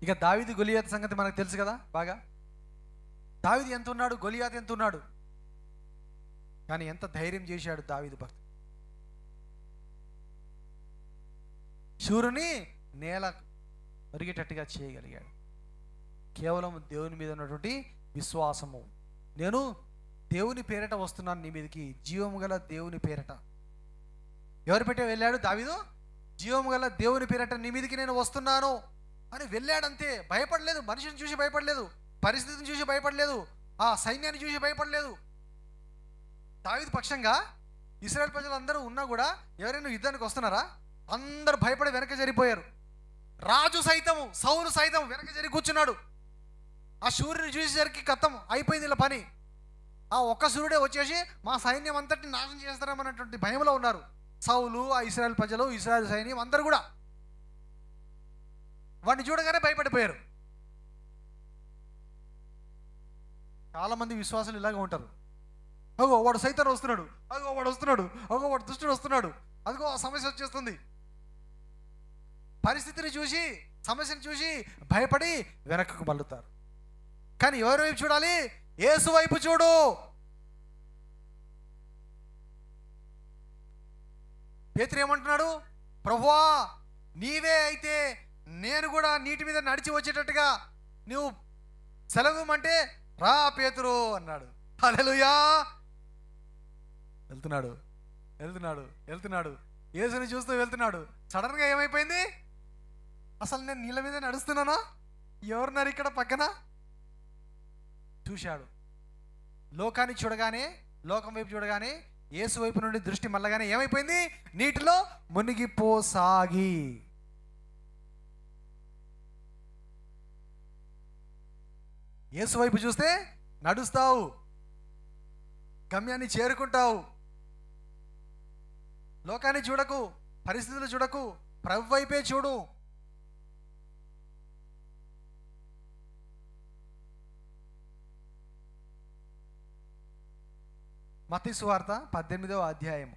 ఇక దావీదు గొలియాతు సంగతి మనకు తెలుసు కదా బాగా. దావీదు ఎంత ఉన్నాడు, గొలియాతు ఎంత ఉన్నాడు, కానీ ఎంత ధైర్యం చేశాడు దావీదు భక్తి. శూరుని నేల ఒరిగేటట్టుగా చేయగలిగాడు, కేవలం దేవుని మీద ఉన్నటువంటి విశ్వాసము. నేను దేవుని పేరట వస్తున్నాను నీ మీదకి, జీవము గల దేవుని పేరట. ఎవరి పెట్టే వెళ్ళాడు దావీదు? జీవము గల దేవుని పేరట నీ మీదకి నేను వస్తున్నాను అని వెళ్ళాడంతే. భయపడలేదు, మనిషిని చూసి భయపడలేదు, పరిస్థితిని చూసి భయపడలేదు, ఆ సైన్యాన్ని చూసి భయపడలేదు. దావీదు పక్షంగా ఇశ్రాయేల్ ప్రజలందరూ ఉన్నా కూడా ఎవరైనా యుద్ధానికి వస్తున్నారా? అందరూ భయపడి వెనక జరిగిపోయారు. రాజు సైతము, సౌలు సైతం వెనక జరిగి కూర్చున్నాడు. ఆ సూర్యుని చూసేసరికి కథం అయిపోయింది ఇలా పని. ఆ ఒక్క సూర్యుడే వచ్చేసి మా సైన్యం అంతటిని నాశనం చేస్తారన్నటువంటి భయంలో ఉన్నారు సౌలు, ఆ ఇశ్రాయేల్ ప్రజలు, ఇశ్రాయేల్ సైన్యం అందరూ కూడా. వాడిని చూడగానే భయపడిపోయారు. చాలామంది విశ్వాసులు ఇలాగే ఉంటారు. అగో వాడు సైతం వస్తున్నాడు, అగో వాడు వస్తున్నాడు, అగో వాడు దుష్టుడు వస్తున్నాడు, అదిగో ఆ సమస్య వచ్చేస్తుంది. పరిస్థితిని చూసి, సమస్యను చూసి భయపడి వెనక్కు మళ్ళుతారు. కానీ ఎవరి వైపు చూడాలి? యేసు వైపు చూడు. పేతురు ఏమంటున్నాడు? ప్రభువా నీవే అయితే నేను కూడా నీటి మీద నడిచి వచ్చేటట్టుగా నువ్వు సెలవుమంటే రా పేతురు అన్నాడు. హల్లెలూయా. వెళ్తున్నాడు వెళ్తున్నాడు వెళ్తున్నాడు, యేసుని చూస్తూ వెళ్తున్నాడు. సడన్గా ఏమైపోయింది? అసలు నేను నీళ్ళ మీద నడుస్తున్నానా? ఎవరున్నారు ఇక్కడ పక్కన? చూశాడు. లోకాన్ని చూడగానే, లోకం వైపు చూడగానే, యేసు వైపు నుండి దృష్టి మళ్ళగానే ఏమైపోయింది? నీటిలో మునిగిపోసాగి. యేసు వైపు చూస్తే నడుస్తావు, గమ్యాన్ని చేరుకుంటావు. లోకాన్ని చూడకు, పరిస్థితులు చూడకు, ప్రభు వైపే చూడు. మత్తయి సువార్త 18వ అధ్యాయము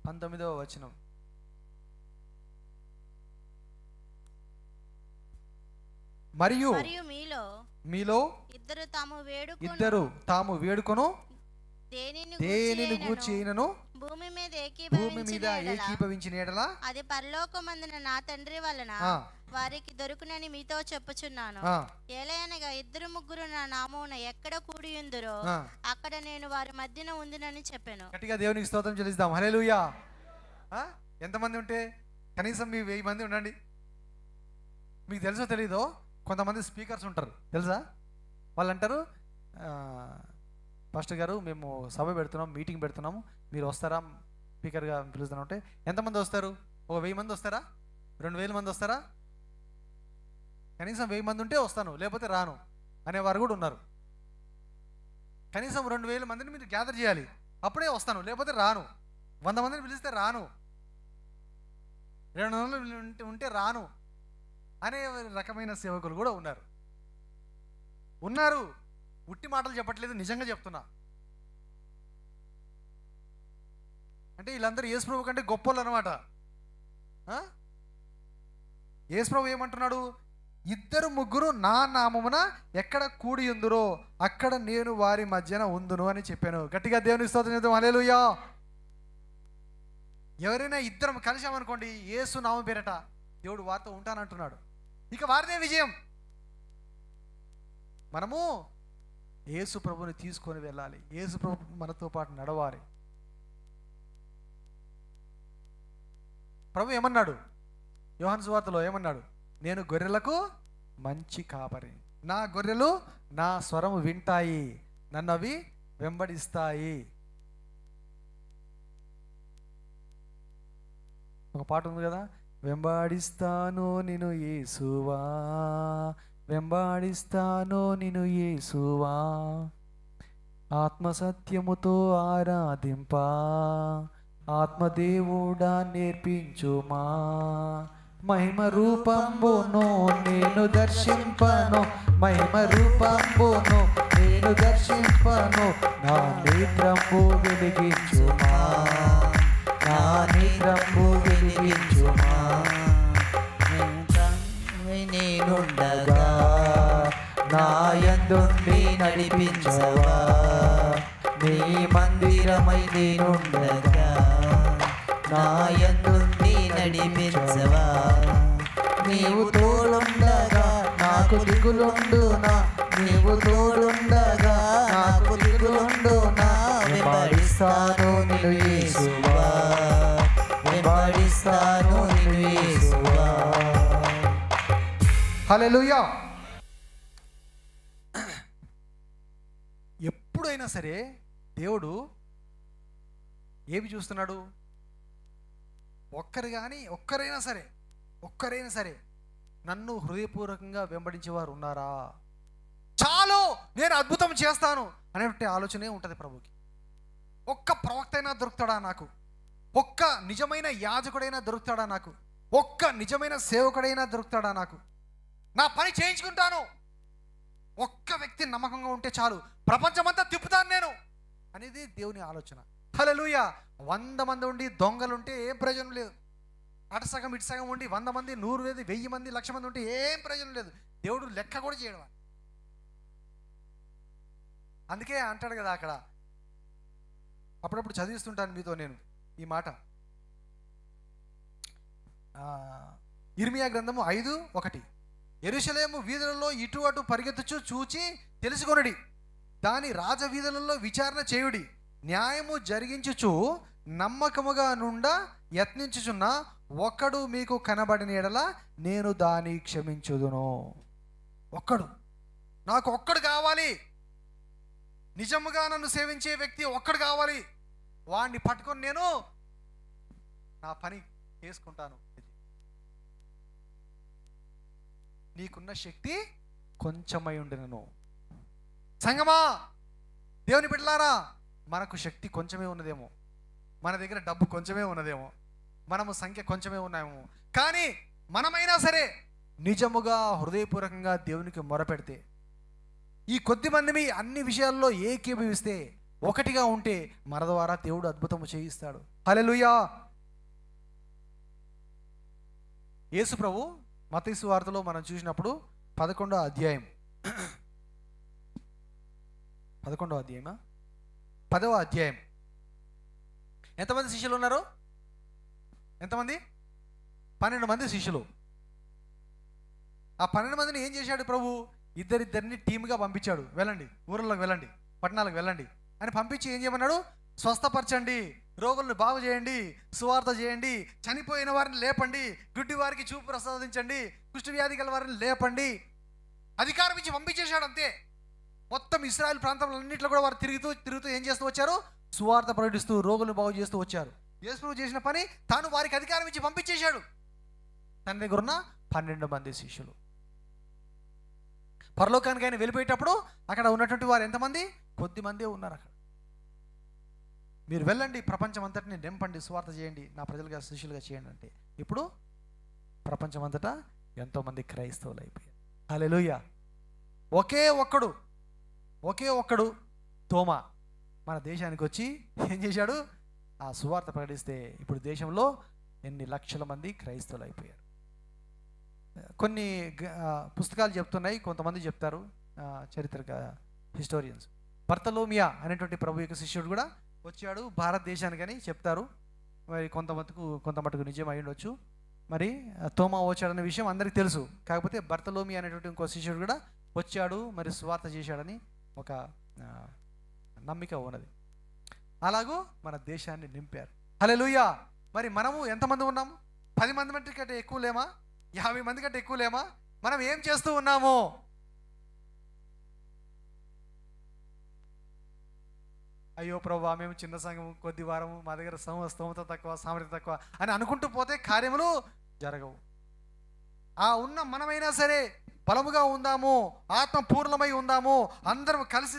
19వ వచనం. మరియు మీలో ఇద్దరు తాము వేడుకొను దేనిని గూర్చి అయినను భూమి మీద ఏకీభవించిన యెడల
అది పరలోకమందున నా తండ్రి వలన వారికి దొరుకునని మీతో చెప్పుచున్నాను. ఏలయనగా 2-3 నా నామమున ఎక్కడ కూడియుందురో అక్కడ నేను వారి మధ్యన ఉందునని చెప్పాను.
గట్టిగా దేవునికి స్తోత్రం చెల్లిద్దాం. హల్లెలూయా. ఎంతమంది ఉంటే? కనీసం మీ 1000 మంది ఉండండి. మీకు తెలుసో తెలీదో, కొంతమంది స్పీకర్స్ ఉంటారు తెలుసా? వాళ్ళు అంటారు, పాస్టర్ గారు మేము సభ పెడుతున్నాం, మీటింగ్ పెడుతున్నాము, మీరు వస్తారా స్పీకర్గా పిలుస్తున్నాం అంటే ఎంతమంది వస్తారు? 1000 మంది వస్తారా? 2000 మంది వస్తారా? కనీసం 1000 మంది ఉంటే వస్తాను, లేకపోతే రాను అనేవారు కూడా ఉన్నారు. కనీసం 2000 మందిని మీరు గ్యాదర్ చేయాలి. అప్పుడే వస్తాను, లేకపోతే రాను. 100 మందిని పిలిస్తే రాను, 200 ఉంటే రాను అనే రకమైన సేవకులు కూడా ఉన్నారు. ఉట్టి మాటలు చెప్పట్లేదు, నిజంగా చెప్తున్నా. అంటే వీళ్ళందరూ యేసుప్రభు కంటే గొప్పోళ్ళు అనమాట. యేసుప్రభు ఏమంటున్నాడు? 2-3 నా నామమున ఎక్కడ కూడి ఉందురో అక్కడ నేను వారి మధ్యన ఉందును అని చెప్పాను. గట్టిగా దేవుని స్తోత్రం చేద్దాం. హల్లెలూయా. ఎవరైనా ఇద్దరం కలిసామనుకోండి, యేసు నామం పేరట దేవుడు వారితో ఉంటానంటున్నాడు. ఇక వారిదే విజయం. మనము యేసు ప్రభుని తీసుకొని వెళ్ళాలి, యేసు ప్రభు మనతో పాటు నడవాలి. ప్రభు ఏమన్నాడు? యోహాను సువార్తలో ఏమన్నాడు? నేను గొర్రెలకు మంచి కాపరి, నా గొర్రెలు నా స్వరము వింటాయి, నన్ను అవి వెంబడిస్తాయి. ఒక పాట ఉంది కదా, వెంబడిస్తాను నిన్ను యేసువా, వెంబడిస్తాను నిన్ను యేసువా, ఆత్మసత్యముతో ఆరాధింప ఆత్మదేవుడా నేర్పించుమా, మహిమ రూపంబును నేను దర్శింపను, మహిమ రూపంబును నేను దర్శింపను, నా నేత్రంబు వెలిగించుమా, నా నేత్రంబు వెలిగించుమా, నేనుండగా నా యందుండి నడిపించవా, నీ మందిరమై నేనుండగా నా యందుండి నడిపించవా, నీవు తోడుండగా నాకు దిగులుండునా, నీవు తోడుండగా నాకు దిగులుండునా, వెంబడిస్తాను నిన్ను యేసువా, వెంబడిస్తాను నిన్ను యేసువా. హల్లెలూయా. ఎప్పుడైనా సరే దేవుడు ఏమి చూస్తున్నాడు? ఒక్కరైనా సరే నన్ను హృదయపూర్వకంగా వెంబడించేవారు ఉన్నారా? చాలు, నేను అద్భుతం చేస్తాను అనేటువంటి ఆలోచనే ఉంటుంది ప్రభుకి. ఒక్క ప్రవక్త అయినా దొరుకుతాడా నాకు, ఒక్క నిజమైన యాజకుడైనా దొరుకుతాడా నాకు, ఒక్క నిజమైన సేవకుడైనా దొరుకుతాడా నాకు, నా పని చేయించుకుంటాను, ఒక్క వ్యక్తి నమ్మకంగా ఉంటే చాలు, ప్రపంచమంతా తిప్పుతాను నేను అనేది దేవుని ఆలోచన. హల్లెలూయా. 100 మంది ఉండి దొంగలుంటే ఏం ప్రయోజనం లేదు. అటు సగం ఇటు సగం ఉండి 100 మంది 100 మంది 1000 మంది 1,00,000 మంది ఉంటే ఏం ప్రయోజనం లేదు. దేవుడు లెక్క కూడా చేయడం. అందుకే అంటాడు కదా, అక్కడ అప్పుడప్పుడు చదివిస్తుంటాను మీతో నేను ఈ మాట. ఇర్మియా గ్రంథము 5:1, యెరూషలేము వీధులలో ఇటు అటు పరిగెత్తుచు చూచి తెలుసుకొనుడి, దాని రాజవీధులలో విచారణ చేయుడి, న్యాయము జరిగించుచు నమ్మకముగా నుండా యత్నించుచున్న ఒక్కడు మీకు కనబడిన ఎడల నేను దాన్ని క్షమించుదును. నాకు ఒక్కడు కావాలి, నిజముగా నన్ను సేవించే వ్యక్తి ఒక్కడు కావాలి, వాడిని పట్టుకొని నేను నా పని చేసుకుంటాను. నీకున్న శక్తి కొంచెమై ఉండెను. సంగమా, దేవుని బిడ్డలారా, మనకు శక్తి కొంచెమే ఉన్నదేమో, మన దగ్గర డబ్బు కొంచెమే ఉన్నదేమో, మనము సంఖ్య కొంచెమే ఉన్నామేమో, కానీ మనమైనా సరే నిజముగా హృదయపూర్వకంగా దేవునికి మొరపెడితే, ఈ కొద్ది మంది అన్ని విషయాల్లో ఏకీభవిస్తే, ఒకటిగా ఉంటే మన ద్వారా దేవుడు అద్భుతము చేయిస్తాడు. హల్లెలూయా. యేసు ప్రభు మత్తయి సువార్తలో మనం చూసినప్పుడు 11వ అధ్యాయం 10వ అధ్యాయం ఎంతమంది శిష్యులు ఉన్నారు? ఎంతమంది? 12 మంది శిష్యులు. ఆ 12 మందిని ఏం చేశాడు ప్రభు? ఇద్దరిని టీమ్గా పంపించాడు. వెళ్ళండి, ఊర్లలోకి వెళ్ళండి, పట్టణాలకు వెళ్ళండి అని పంపించి ఏం చేయమన్నాడు? స్వస్థపరచండి, రోగులను బాగు చేయండి, సువార్త చేయండి, చనిపోయిన వారిని లేపండి, గుడ్డి వారికి చూపు ప్రసాదించండి, కుష్ఠవ్యాధి గల వారిని లేపండి. అధికారం ఇచ్చి పంపించేశాడు అంతే. మొత్తం ఇశ్రాయేల్ ప్రాంతంలో కూడా వారు తిరుగుతూ ఏం చేస్తూ వచ్చారు? సువార్త ప్రకటిస్తూ రోగులను బాగు చేస్తూ వచ్చారు. యేసు ప్రభు చేసిన పని తాను వారికి అధికారం ఇచ్చి పంపించేశాడు. తన దగ్గర ఉన్న 12 మంది శిష్యులు. పరలోకానికి ఆయన వెళ్ళిపోయేటప్పుడు అక్కడ ఉన్నటువంటి వారు ఎంతమంది? కొద్ది మందే ఉన్నారు. అక్కడ మీరు వెళ్ళండి, ప్రపంచం అంతటిని నింపండి, సువార్త చేయండి, నా ప్రజలుగా శిష్యులుగా చేయండి అంటే ఇప్పుడు ప్రపంచం అంతటా ఎంతోమంది క్రైస్తవులు అయిపోయారు. హల్లెలూయా. ఒకే ఒక్కడు తోమా మన దేశానికి వచ్చి ఏం చేశాడు? ఆ సువార్త ప్రకటిస్తే ఇప్పుడు దేశంలో ఎన్ని లక్షల మంది క్రైస్తవులు అయిపోయారు. కొన్ని పుస్తకాలు చెప్తున్నాయి, కొంతమంది చెప్తారు చరిత్రక హిస్టోరియన్స్, బర్తలోమియా అనేటువంటి ప్రభు యొక్క శిష్యుడు కూడా వచ్చాడు భారతదేశానికి అని చెప్తారు. మరి కొంత మటుకు నిజం అయి ఉండొచ్చు. మరి తోమా వచ్చాడనే విషయం అందరికీ తెలుసు. కాకపోతే బర్తలోమియా అనేటువంటి ఇంకో శిష్యుడు కూడా వచ్చాడు, మరి సువార్త చేశాడని ఒక నమ్మిక ఉన్నది. అలాగూ మన దేశాన్ని నింపారు. హల్లెలూయా. మరి మనము ఎంతమంది ఉన్నాము? 10 మంది కంటే ఎక్కువ లేమా? 50 మంది కంటే ఎక్కువ లేమా? మనం ఏం చేస్తూ ఉన్నాము? అయ్యో ప్రభువా, మేము చిన్న సంఘం, కొద్ది వారము, మా దగ్గర స్తోమత తక్కువ, సామర్థ్యం తక్కువ అని అనుకుంటూ పోతే కార్యములు జరగవు. ఆ ఉన్న మనమైనా సరే బలముగా ఉందాము, ఆత్మపూర్ణమై ఉందాము, అందరం కలిసి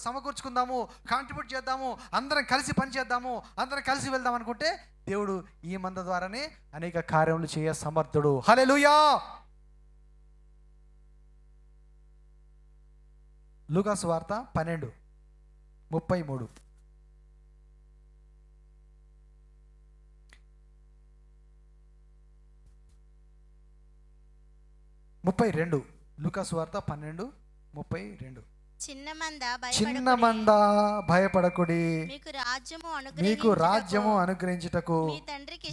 సమకూర్చుకుందాము, కాంట్రిబ్యూట్ చేద్దాము, అందరం కలిసి పనిచేద్దాము, అందరం కలిసి వెళ్దాం అనుకుంటే దేవుడు ఈ మంద ద్వారానే అనేక కార్యములు చేయ సమర్థుడు. హల్లెలూయా. లూకాసు వార్త 12:33. 32. లూకాసు వార్త 12:32.
చిన్న మంద
భయపడకుడి, మీకు రాజ్యము అనుగ్రహించుటకు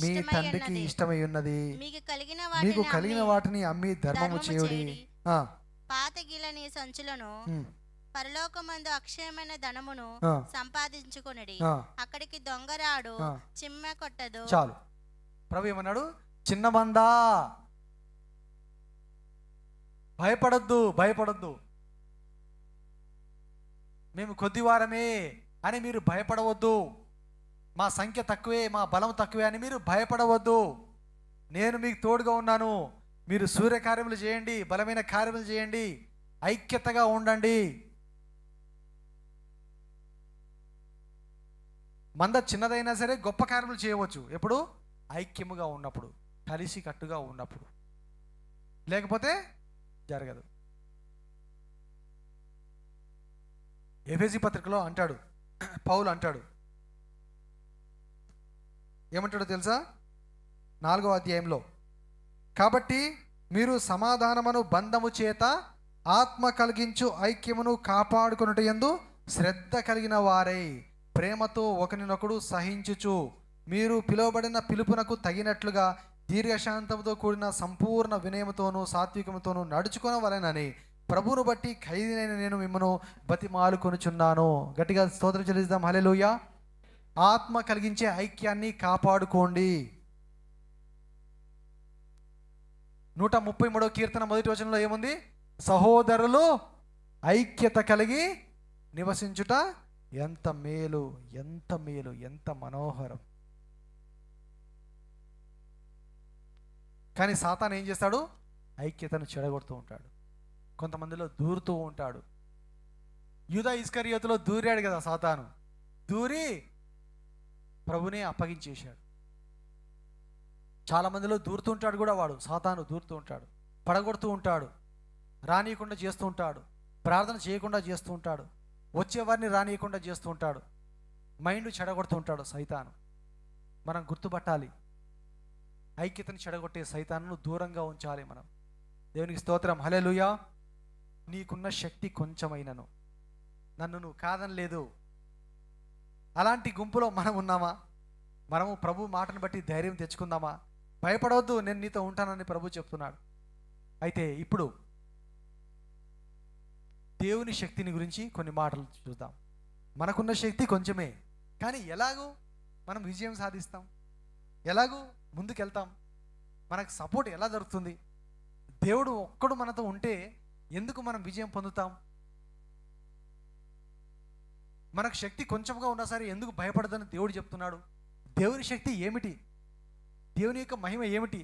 మీ తండ్రికి ఇష్టమై ఉన్నది. మీకు కలిగిన వాటిని అమ్మి ధర్మము చేయుడి.
పాతగిలని సంచులను పరలోకమందు అక్షయమైన ధనమును సంపాదించుకొనుడి, అక్కడికి దొంగరాడు చిమ్మ కొట్టదు.
చాలు. ప్రభు ఏమన్నాడు? చిన్న మందా భయపడొద్దు, మేము కొద్దివారమే అని మీరు భయపడవద్దు, మా సంఖ్య తక్కువే, మా బలం తక్కువే అని మీరు భయపడవద్దు. నేను మీకు తోడుగా ఉన్నాను. మీరు సూర్యకార్యములు చేయండి, బలమైన కార్యములు చేయండి, ఐక్యతగా ఉండండి. మంద చిన్నదైనా సరే గొప్ప కార్యములు చేయవచ్చు. ఎప్పుడు? ఐక్యముగా ఉన్నప్పుడు, కలిసి కట్టుగా ఉన్నప్పుడు. లేకపోతే జరగదు. ఎఫెసీ పత్రికలో అంటాడు, పౌలు అంటాడు, ఏమంటాడో తెలుసా? 4వ అధ్యాయంలో, కాబట్టి మీరు సమాధానమును బంధము చేత ఆత్మ కలిగించు ఐక్యమును కాపాడుకొనుట యందు శ్రద్ధ కలిగిన వారై ప్రేమతో ఒకరినొకడు సహించుచు మీరు పిలువబడిన పిలుపునకు తగినట్లుగా దీర్ఘశాంతంతో కూడిన సంపూర్ణ వినయముతోనూ సాత్వికముతోనూ నడుచుకొనవలెనని ప్రభువును బట్టి ఖైదీనైన నేను మిమ్మను బతిమాలుకొనుచున్నాను. గట్టిగా స్తోత్రం చెల్లిద్దాం. హల్లెలూయా. ఆత్మ కలిగించే ఐక్యాన్ని కాపాడుకోండి. 133వ కీర్తన 1వ వచనంలో ఏముంది? సహోదరులు ఐక్యత కలిగి నివసించుట ఎంత మేలు, ఎంత మేలు, ఎంత మనోహరం. కానీ సాతాను ఏం చేస్తాడు? ఐక్యతను చెడగొడుతూ ఉంటాడు, కొంతమందిలో దూరుతూ ఉంటాడు. యూదా ఇస్కరియోతులో దూరాడు కదా సాతాను, దూరి ప్రభునే అప్పగించేశాడు. చాలా మందిలో దూరుతుంటాడు కూడా వాడు, సాతాను దూరుతూ ఉంటాడు, పడగొడుతూ ఉంటాడు, రానియకుండా చేస్తూ ఉంటాడు, ప్రార్థన చేయకుండా చేస్తూ ఉంటాడు, వచ్చేవారిని రానియకుండా చేస్తూ ఉంటాడు, మైండ్ చెడగొడుతూ ఉంటాడు సైతాను. మనం గుర్తుపట్టాలి, ఐక్యతను చెడగొట్టే సైతాను దూరంగా ఉంచాలి మనం. దేవునికి స్తోత్రం. హల్లెలూయా. నీకున్న శక్తి కొంచెమైనను, నన్ను నువ్వు కాదనలేదు, అలాంటి గుంపులో మనం ఉన్నామా? మనము ప్రభు మాటను బట్టి ధైర్యం తెచ్చుకుందామా? భయపడవద్దు, నేను నీతో ఉంటానని ప్రభు చెప్తున్నాడు. అయితే ఇప్పుడు దేవుని శక్తిని గురించి కొన్ని మాటలు చూద్దాం. మనకున్న శక్తి కొంచెమే, కానీ ఎలాగూ మనం విజయం సాధిస్తాం, ఎలాగూ ముందుకెళ్తాం, మనకు సపోర్ట్ ఎలా దొరుకుతుంది? దేవుడు ఒక్కడు మనతో ఉంటే ఎందుకు మనం విజయం పొందుతాం? మనకు శక్తి కొంచెంగా ఉన్నా సరే ఎందుకు భయపడదని దేవుడు చెప్తున్నాడు. దేవుని శక్తి ఏమిటి? దేవుని యొక్క మహిమ ఏమిటి?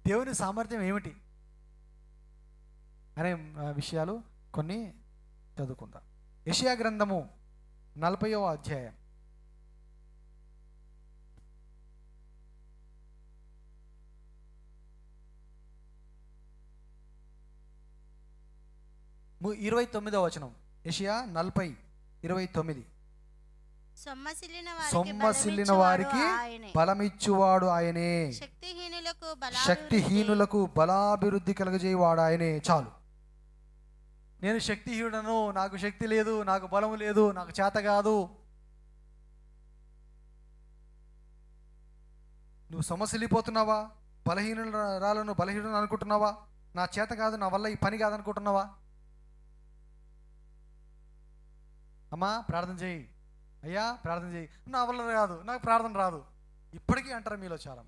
దేవుని సామర్థ్యం ఏమిటి అనే విషయాలు కొన్ని చదువుకుందాం. యెషయా గ్రంథము 40వ అధ్యాయం 29వ వచనం, యెషయా 40:29.
సొమ్మసిల్లిన వారికి
బలమిచ్చువాడు ఆయనే, శక్తిహీనులకు బలాభివృద్ధి కలుగజేయవాడు ఆయనే. చాలు. నేను శక్తిహీనుడను, నాకు శక్తి లేదు, నాకు బలము లేదు, నాకు చేత కాదు. నువ్వు సొమ్మసిల్లిపోతున్నావా? బలహీనులను అనుకుంటున్నావా? నా చేత కాదు, నా వల్ల ఈ పని కాదనుకుంటున్నావా? అమ్మా ప్రార్థన చేయి, అయ్యా ప్రార్థన చేయి, నా వల్ల రాదు, నాకు ప్రార్థన రాదు, ఇప్పటికీ అంటారు మీలో చాలా.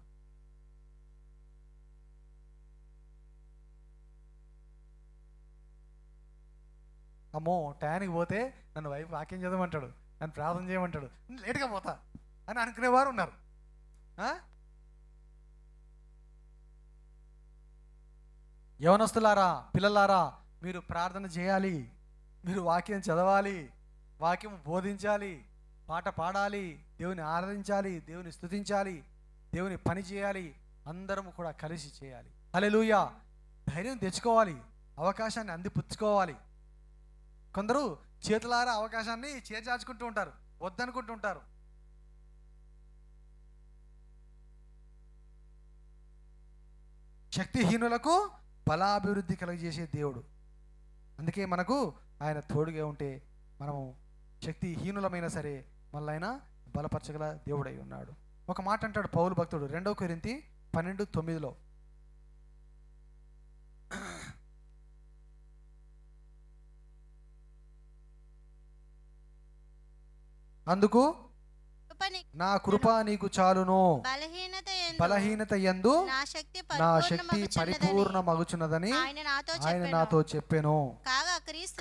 అమ్మో టయానికి పోతే నన్ను వైపు వాక్యం చదవమంటాడు, నన్ను ప్రార్థన చేయమంటాడు, లేట్గా పోతా అని అనుకునేవారు ఉన్నారు. యవనస్తులారా, పిల్లలారా, మీరు ప్రార్థన చేయాలి, మీరు వాక్యం చదవాలి, వాక్యం బోధించాలి, పాట పాడాలి, దేవుని ఆరాధించాలి, దేవుని స్తుతించాలి, దేవుని పని చేయాలి, అందరము కూడా కలిసి చేయాలి. హల్లెలూయా. ధైర్యం తెచ్చుకోవాలి, అవకాశాన్ని అందిపుచ్చుకోవాలి. కొందరు చేతులారా అవకాశాన్ని చేజార్చుకుంటూ ఉంటారు, వద్దనుకుంటూ ఉంటారు. శక్తిహీనులకు బలాభివృద్ధి కలుగజేసే దేవుడు. అందుకే మనకు ఆయన తోడుగా ఉంటే మనము శక్తిహీనులమైన సరే మళ్ళీ ఆయన బలపరచగల దేవుడై ఉన్నాడు. ఒక మాట అంటాడు పౌలు భక్తుడు 2 కొరింథీ 12:9. అందుకు నా కృప నీకు చాలును, బలహీనత యందు నా శక్తి పరిపూర్ణమగుచున్నదని ఆయన నాతో చెప్పెను.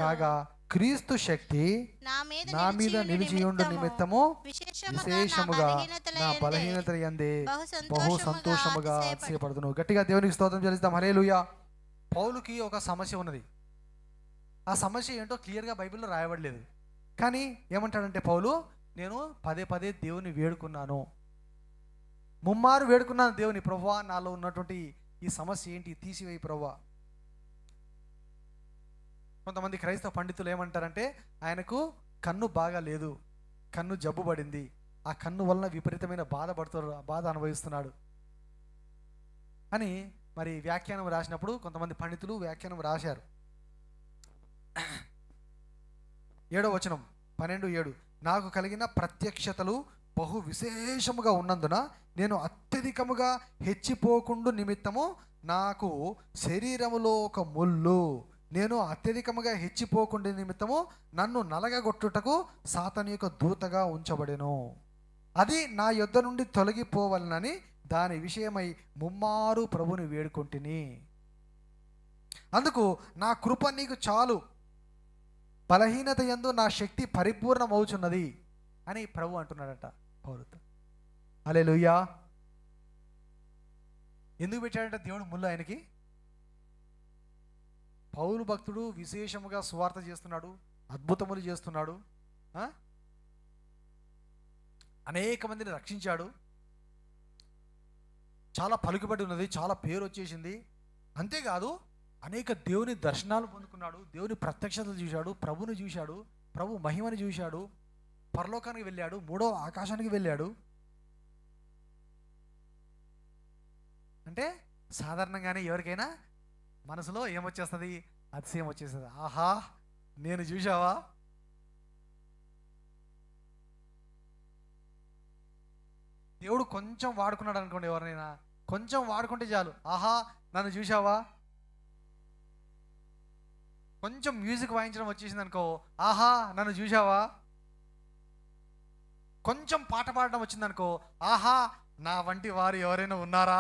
కాగా క్రీస్తు శక్తి నా మీద నిలిచియుండు నిమిత్తము విశేషముగా నా బలహీనత యందే బహు సంతోషముగా అతిశయపడుదును. గట్టిగా దేవునికి స్తోత్రం చెల్లిస్తాం. హల్లెలూయా. పౌలుకి ఒక సమస్య ఉన్నది. ఆ సమస్య ఏంటో క్లియర్గా బైబిల్లో రాయబడలేదు. కానీ ఏమంటాడంటే పౌలు, నేను పదే పదే దేవుని వేడుకున్నాను, ముమ్మారు వేడుకున్నాను దేవుని, ప్రభువా నాలో ఉన్నటువంటి ఈ సమస్య ఏంటి, తీసివేయి ప్రభువా. కొంతమంది క్రైస్తవ పండితులు ఏమంటారంటే ఆయనకు కన్ను బాగా లేదు, కన్ను జబ్బు పడింది, ఆ కన్ను వలన విపరీతమైన బాధ అనుభవిస్తున్నాడు అని మరి వ్యాఖ్యానం రాసినప్పుడు కొంతమంది పండితులు వ్యాఖ్యానం రాశారు. 7వ వచనం 12:7. నాకు కలిగిన ప్రత్యక్షతలు బహు విశేషముగా ఉన్నందున నేను అత్యధికముగా హెచ్చిపోకుండు నిమిత్తము నాకు శరీరములో ఒక ముళ్ళు, నేను అత్యధికముగా హెచ్చిపోకుండా నిమిత్తము నన్ను నలగగొట్టుటకు సాతాను యొక్క దూతగా ఉంచబడెను. అది నా యొద్ద నుండి తొలగిపోవలనని దాని విషయమై ముమ్మారు ప్రభుని వేడుకొంటిని. అందుకు నా కృప నీకు చాలు, బలహీనత యందు నా శక్తి పరిపూర్ణమవుచున్నది అని ప్రభు అంటున్నాడట పౌలుతో. హల్లెలూయా. ఎందుకు పెట్టాడంటే దేవుడు ముళ్ళు ఆయనకి? పౌలు భక్తుడు విశేషముగా సువార్త చేస్తున్నాడు, అద్భుతములు చేస్తున్నాడు, అనేక మందిని రక్షించాడు, చాలా పలుకుబడి ఉన్నది, చాలా పేరు వచ్చేసింది. అంతేకాదు అనేక దేవుని దర్శనాలు పొందుకున్నాడు, దేవుని ప్రత్యక్షతలు చూశాడు, ప్రభుని చూశాడు, ప్రభు మహిమని చూశాడు, పరలోకానికి వెళ్ళాడు, 3వ ఆకాశానికి వెళ్ళాడు. అంటే సాధారణంగానే ఎవరికైనా మనసులో ఏమొచ్చేస్తుంది? అతిశయం వచ్చేస్తుంది. ఆహా నేను చూశావా, దేవుడు కొంచెం వాడుకున్నాడు అనుకోండి, ఎవరినైనా కొంచెం వాడుకుంటే చాలు, ఆహా నన్ను చూశావా. కొంచెం మ్యూజిక్ వాయించడం వచ్చేసింది అనుకో, ఆహా నన్ను చూశావా. కొంచెం పాట పాడడం వచ్చిందనుకో, ఆహా నా వంటి వారు ఎవరైనా ఉన్నారా.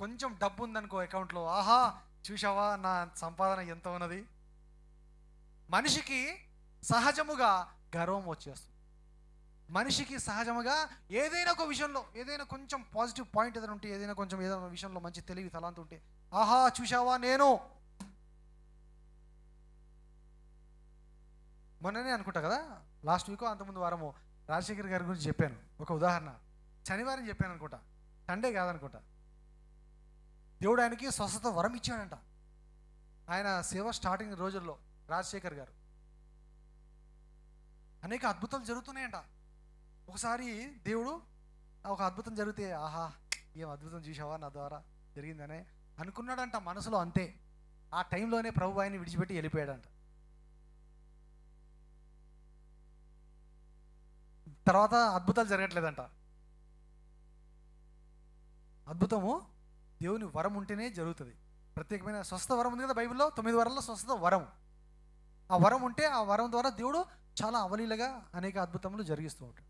కొంచెం డబ్బు ఉందనుకో అకౌంట్లో, ఆహా చూశావా నా సంపాదన ఎంత ఉన్నది. మనిషికి సహజముగా గర్వం వచ్చేస్తుంది. మనిషికి సహజముగా ఏదైనా ఒక విషయంలో, ఏదైనా కొంచెం పాజిటివ్ పాయింట్ ఏదైనా ఉంటే, ఏదైనా కొంచెం ఏదైనా విషయంలో మంచి తెలివి తలాంత ఉంటే, ఆహా చూశావా నేను. మొన్ననే అనుకుంటా కదా, లాస్ట్ వీక్ అంతకుముందు వారము రాజశేఖర్ గారి గురించి చెప్పాను. ఒక ఉదాహరణ, శనివారం చెప్పాను అనుకుంటా, సండే కాదనుకుంటా. దేవుడు ఆయనకి స్వస్థత వరం ఇచ్చాడంట. ఆయన సేవ స్టార్టింగ్ రోజుల్లో రాజశేఖర్ గారు అనేక అద్భుతాలు జరుగుతున్నాయంట. ఒకసారి దేవుడు ఒక అద్భుతం జరిగితే ఆహా ఏం అద్భుతం చూసావా నా ద్వారా జరిగిందనే అనుకున్నాడంట మనసులో. అంతే, ఆ టైంలోనే ప్రభు ఆయన్ని విడిచిపెట్టి వెళ్ళిపోయాడంట. తర్వాత అద్భుతాలు జరగట్లేదంట. అద్భుతము దేవుని వరం ఉంటేనే జరుగుతుంది. ప్రత్యేకమైన స్వస్థ వరం ఉంది కదా బైబిల్లో, 9 వరాల్లో స్వస్థ వరం. ఆ వరం ఉంటే ఆ వరం ద్వారా దేవుడు చాలా అవలీలగా అనేక అద్భుతములు జరిగిస్తూ ఉంటాడు.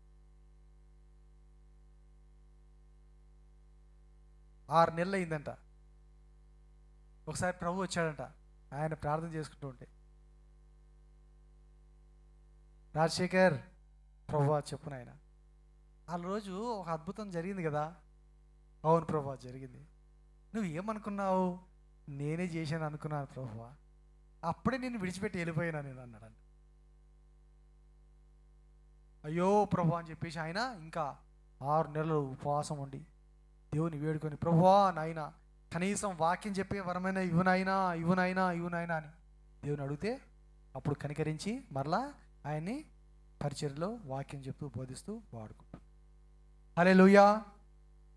6 నెలలు అయిందంట. ఒకసారి ప్రభు వచ్చాడంట. ఆయన ప్రార్థన చేసుకుంటూ ఉంటే, రాజశేఖర్, ప్రభువా చెప్పును ఆయన, ఆ రోజు ఒక అద్భుతం జరిగింది కదా. అవును ప్రభువా జరిగింది. నువ్వు ఏమనుకున్నావు? నేనే చేశాను అనుకున్నాను ప్రభువా, అప్పుడే నేను విడిచిపెట్టి వెళ్ళిపోయినా నేను అన్నాడంట. అయ్యో ప్రభు అని చెప్పేసి ఆయన ఇంకా 6 నెలలు ఉపవాసం ఉండి దేవుని వేడుకొని, ప్రభువా నాయన కనీసం వాక్యం చెప్పే వరమైన ఇవునైనా ఇవునైనా ఇవునైనా అని దేవుని అడిగితే అప్పుడు కనికరించి మరలా ఆయన్ని పరిచర్యలో వాక్యం చెప్తూ బోధిస్తూ వాడుకుంటాం. హల్లెలూయా.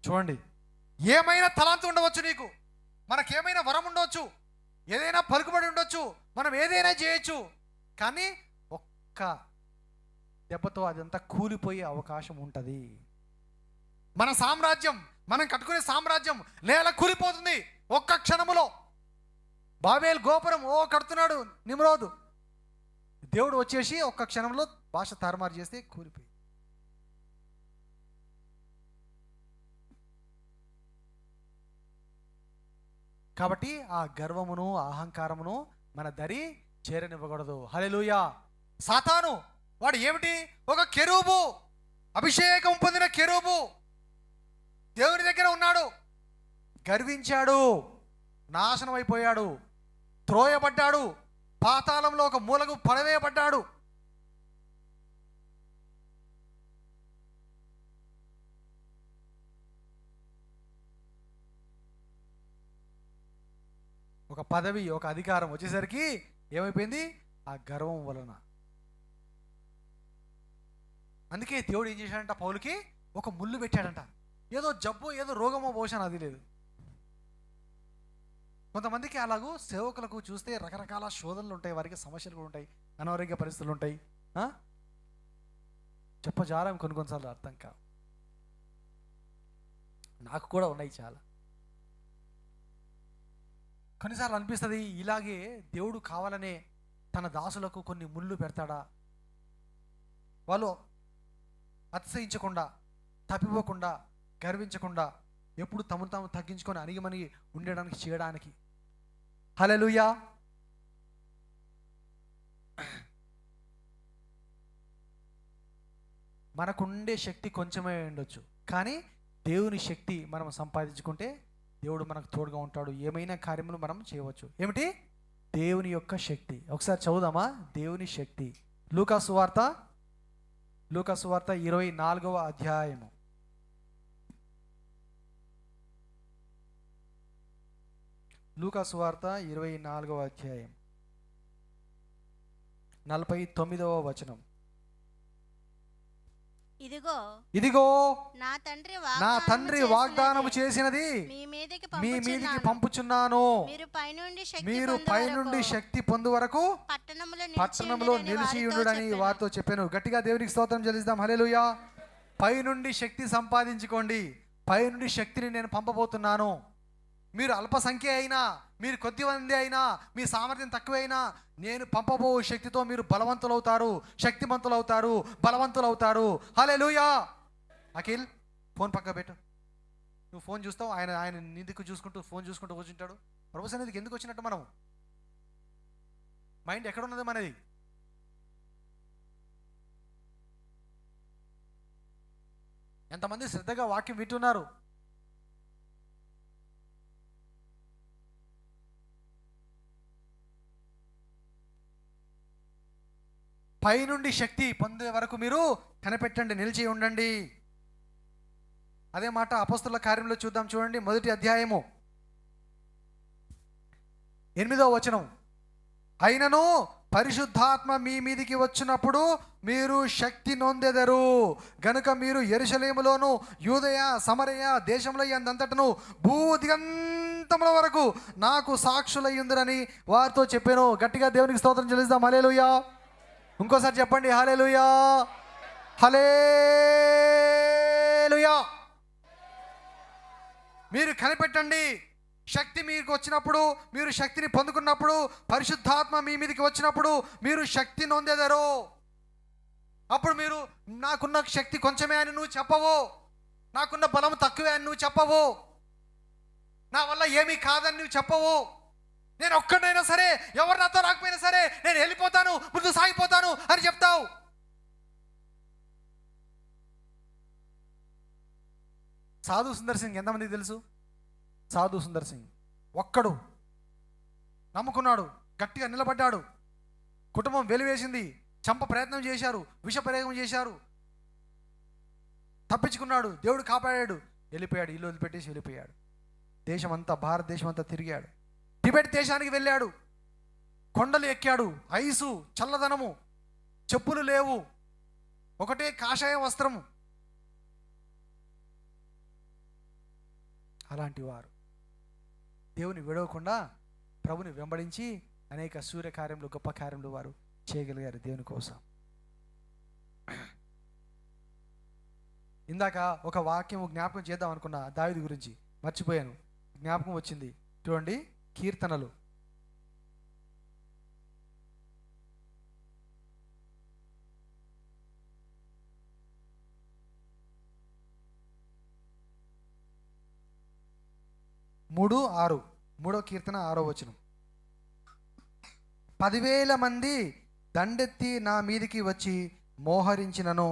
చూడండి, ఏమైనా తలాంతు ఉండవచ్చు, నీకు మనకేమైనా వరం ఉండవచ్చు, ఏదైనా పలుకుబడి ఉండొచ్చు, మనం ఏదైనా చేయొచ్చు. కానీ ఒక్క దెబ్బతో అదంతా కూలిపోయే అవకాశం ఉంటుంది. మన సామ్రాజ్యం, మనం కట్టుకునే సామ్రాజ్యం నేల కూలిపోతుంది ఒక్క క్షణములో. బాబేల్ గోపురం కడుతున్నాడు నిమ్రోదు, దేవుడు వచ్చేసి ఒక్క క్షణంలో భాష తారుమారు చేస్తే కూలిపోయి. కాబట్టి ఆ గర్వమును అహంకారమును మన దరి చేరనివ్వకూడదు. హల్లెలూయా. సాతాను వాడు ఏమిటి? ఒక కెరూబు, అభిషేకం పొందిన కెరూబు, దేవుని దగ్గర ఉన్నాడు, గర్వించాడు, నాశనం అయిపోయాడు, త్రోయబడ్డాడు, పాతాళంలో ఒక మూలకు పడవేయబడ్డాడు. ఒక పదవి, ఒక అధికారం వచ్చేసరికి ఏమైపోయింది? ఆ గర్వం వలన. అందుకే దేవుడు ఏం చేశాడంట, పౌలుకి ఒక ముళ్ళు పెట్టాడంట. ఏదో జబ్బు, ఏదో రోగమో పోషణ అది లేదు. కొంతమందికి అలాగూ సేవకులకు చూస్తే రకరకాల శోధనలు ఉంటాయి, వారికి సమస్యలు కూడా ఉంటాయి, అనారోగ్య పరిస్థితులు ఉంటాయి. చెప్పజాలం కొన్నిసార్లు అర్థం కావు. నాకు కూడా ఉన్నాయి చాలా. కొన్నిసార్లు అనిపిస్తుంది ఇలాగే దేవుడు కావాలనే తన దాసులకు కొన్ని ముళ్ళు పెడతాడా, వాళ్ళు అతిశయించకుండా, తప్పిపోకుండా, గర్వించకుండా, ఎప్పుడు తమను తాము తగ్గించుకొని అణిగిమణిగి ఉండడానికి చేయడానికి. హల్లెలూయా. మనకుండే శక్తి కొంచెమే ఉండొచ్చు, కానీ దేవుని శక్తి మనం సంపాదించుకుంటే దేవుడు మనకు తోడుగా ఉంటాడు. ఏమైనా కార్యములు మనం చేయవచ్చు. ఏమిటి? దేవుని యొక్క శక్తి. ఒకసారి చదువుదామా? దేవుని శక్తి. లూకా సువార్త 24వ అధ్యాయము. లూకా సువార్త 24వ అధ్యాయం 49వ వచనం. ఇదిగో నా తండ్రి వాగ్దానము చేసినది మీ మీదికి పంపుచున్నాను. మీరు పైనుండి శక్తి పొందు వరకు పట్టణంలో నిలిచి ఉండుడని వారితో చెప్పాను. గట్టిగా దేవునికి స్తోత్రం చెల్లిద్దాం. హల్లెలూయా. పైనుండి శక్తి సంపాదించుకోండి. పైనుండి శక్తిని నేను పంపబోతున్నాను. మీరు అల్ప సంఖ్య అయినా, మీరు కొద్ది మంది అయినా, మీ సామర్థ్యం తక్కువైనా, నేను పంపబో శక్తితో మీరు బలవంతులవుతారు, శక్తిమంతులవుతారు, బలవంతులవుతారు. హల్లెలూయా. అఖిల్, ఫోన్ పక్క పెట్టు. నువ్వు ఫోన్ చూస్తావు, ఆయన నిందుకు చూసుకుంటూ ఫోన్ చూసుకుంటూ కూర్చుంటాడు. ప్రభు సన్నిధికి ఎందుకు వచ్చినట్టు? మనం మైండ్ ఎక్కడున్నది మనది? ఎంతమంది శ్రద్ధగా వాక్యం వింటున్నారు? పైనుండి శక్తి పొందే వరకు మీరు కనిపెట్టండి, నిలిచి ఉండండి. అదే మాట అపోస్తలుల కార్యంలో చూద్దాం. చూడండి, 1వ అధ్యాయము 8వ వచనం, అయినను పరిశుద్ధాత్మ మీ మీదికి వచ్చినప్పుడు మీరు శక్తి నొందెదరు గనుక మీరు యెరూషలేములోను యూదయ సమరయ దేశంలో అందంతటను భూదిగంతముల వరకు నాకు సాక్షులయ్యుందురని వారితో చెప్పాను. గట్టిగా దేవునికి స్తోత్రం చెల్లిద్దాం. హల్లెలూయా. ఇంకోసారి చెప్పండి, హల్లెలూయా, హల్లెలూయా. మీరు కనిపెట్టండి, శక్తి మీకు వచ్చినప్పుడు, మీరు శక్తిని పొందుకున్నప్పుడు, పరిశుద్ధాత్మ మీ మీదకి వచ్చినప్పుడు మీరు శక్తి నొందెదరు. అప్పుడు మీరు నాకున్న శక్తి కొంచెమే అని నువ్వు చెప్పవు, నాకున్న బలం తక్కువే అని నువ్వు చెప్పవు, నా వల్ల ఏమీ కాదని నువ్వు చెప్పవు. నేను ఒక్కడైనా సరే, ఎవరు నాతో రాకపోయినా సరే నేను వెళ్ళిపోతాను, ముందు సాగిపోతాను అని చెప్తావు. సాధు సుందర్ సింగ్ ఎంతమందికి తెలుసు? సాధు సుందర్ సింగ్ ఒక్కడు నమ్ముకున్నాడు, గట్టిగా నిలబడ్డాడు. కుటుంబం వెలివేసింది, చంప ప్రయత్నం చేశారు, విష ప్రయోగం చేశారు, తప్పించుకున్నాడు. దేవుడు కాపాడాడు, వెళ్ళిపోయాడు, ఇల్లు వదిలిపెట్టేసి వెళ్ళిపోయాడు. దేశమంతా, భారతదేశం అంతా తిరిగాడు. టిబెట్ దేశానికి వెళ్ళాడు, కొండలు ఎక్కాడు, ఐసు, చల్లదనము, చెప్పులు లేవు, ఒకటే కాషాయ వస్త్రము. అలాంటి వారు దేవుని విడవకుండా ప్రభుని వెంబడించి అనేక సూర్యకార్యములు, గొప్ప కార్యములు వారు చేయగలిగారు దేవుని కోసం. ఇందాక ఒక వాక్యం జ్ఞాపకం చేద్దాం అనుకున్నా, దావీదు గురించి మర్చిపోయాను, జ్ఞాపకం వచ్చింది. చూడండి, కీర్తనలు 3:6, 3వ కీర్తన 6వ వచనం. 10,000 మంది దండెత్తి నా మీదికి వచ్చి మోహరించినను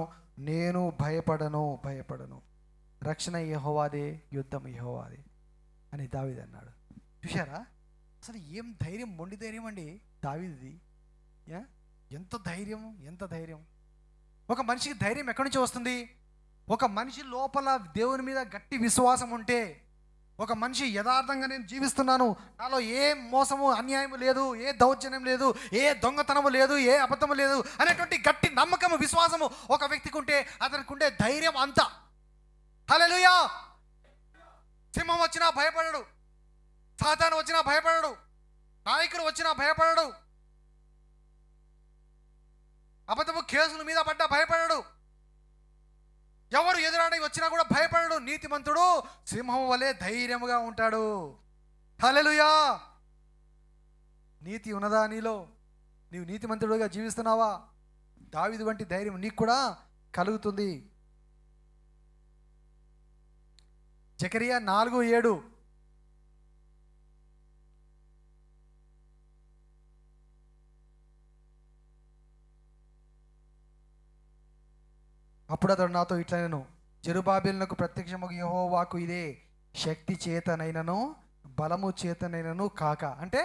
నేను భయపడను. రక్షణ యెహోవాదే, యుద్ధం యెహోవాదే అని దావీదు అన్నాడు. చూశారా, అసలు ఏం ధైర్యం, మొండి ధైర్యం అండి దావీదుది. ఎంత ధైర్యం. ఒక మనిషికి ధైర్యం ఎక్కడి నుంచి వస్తుంది? ఒక మనిషి లోపల దేవుని మీద గట్టి విశ్వాసం ఉంటే, ఒక మనిషి యథార్థంగా నేను జీవిస్తున్నాను, నాలో ఏ మోసము అన్యాయము లేదు, ఏ దౌర్జన్యం లేదు, ఏ దొంగతనము లేదు, ఏ అబద్ధము లేదు అనేటువంటి గట్టి నమ్మకము, విశ్వాసము ఒక వ్యక్తికి ఉంటే అతనికి ఉండే ధైర్యం అంతా. హల్లెలూయా. సింహం వచ్చినా భయపడడు, సాతాను వచ్చినా భయపడడు, నాయకుడు వచ్చినా భయపడడు, అబద్ధము కేసుల మీద పడ్డా భయపడడు, ఎవరు ఎదురాడి వచ్చినా కూడా భయపడడు. నీతిమంతుడు సింహం వలె ధైర్యముగా ఉంటాడు. హల్లెలూయా. నీతి ఉన్నదా నీలో? నీవు నీతిమంతుడుగా జీవిస్తున్నావా? దావీదు వంటి ధైర్యం నీకు కూడా కలుగుతుంది. జకరియా 4:7. అప్పుడు అతడు నాతో ఇట్లా, నేను జెరుబాబెలునకు ప్రత్యక్షమగు యెహోవాకు ఇదే శక్తి చేతనైనను బలము చేతనైనను కాక. అంటే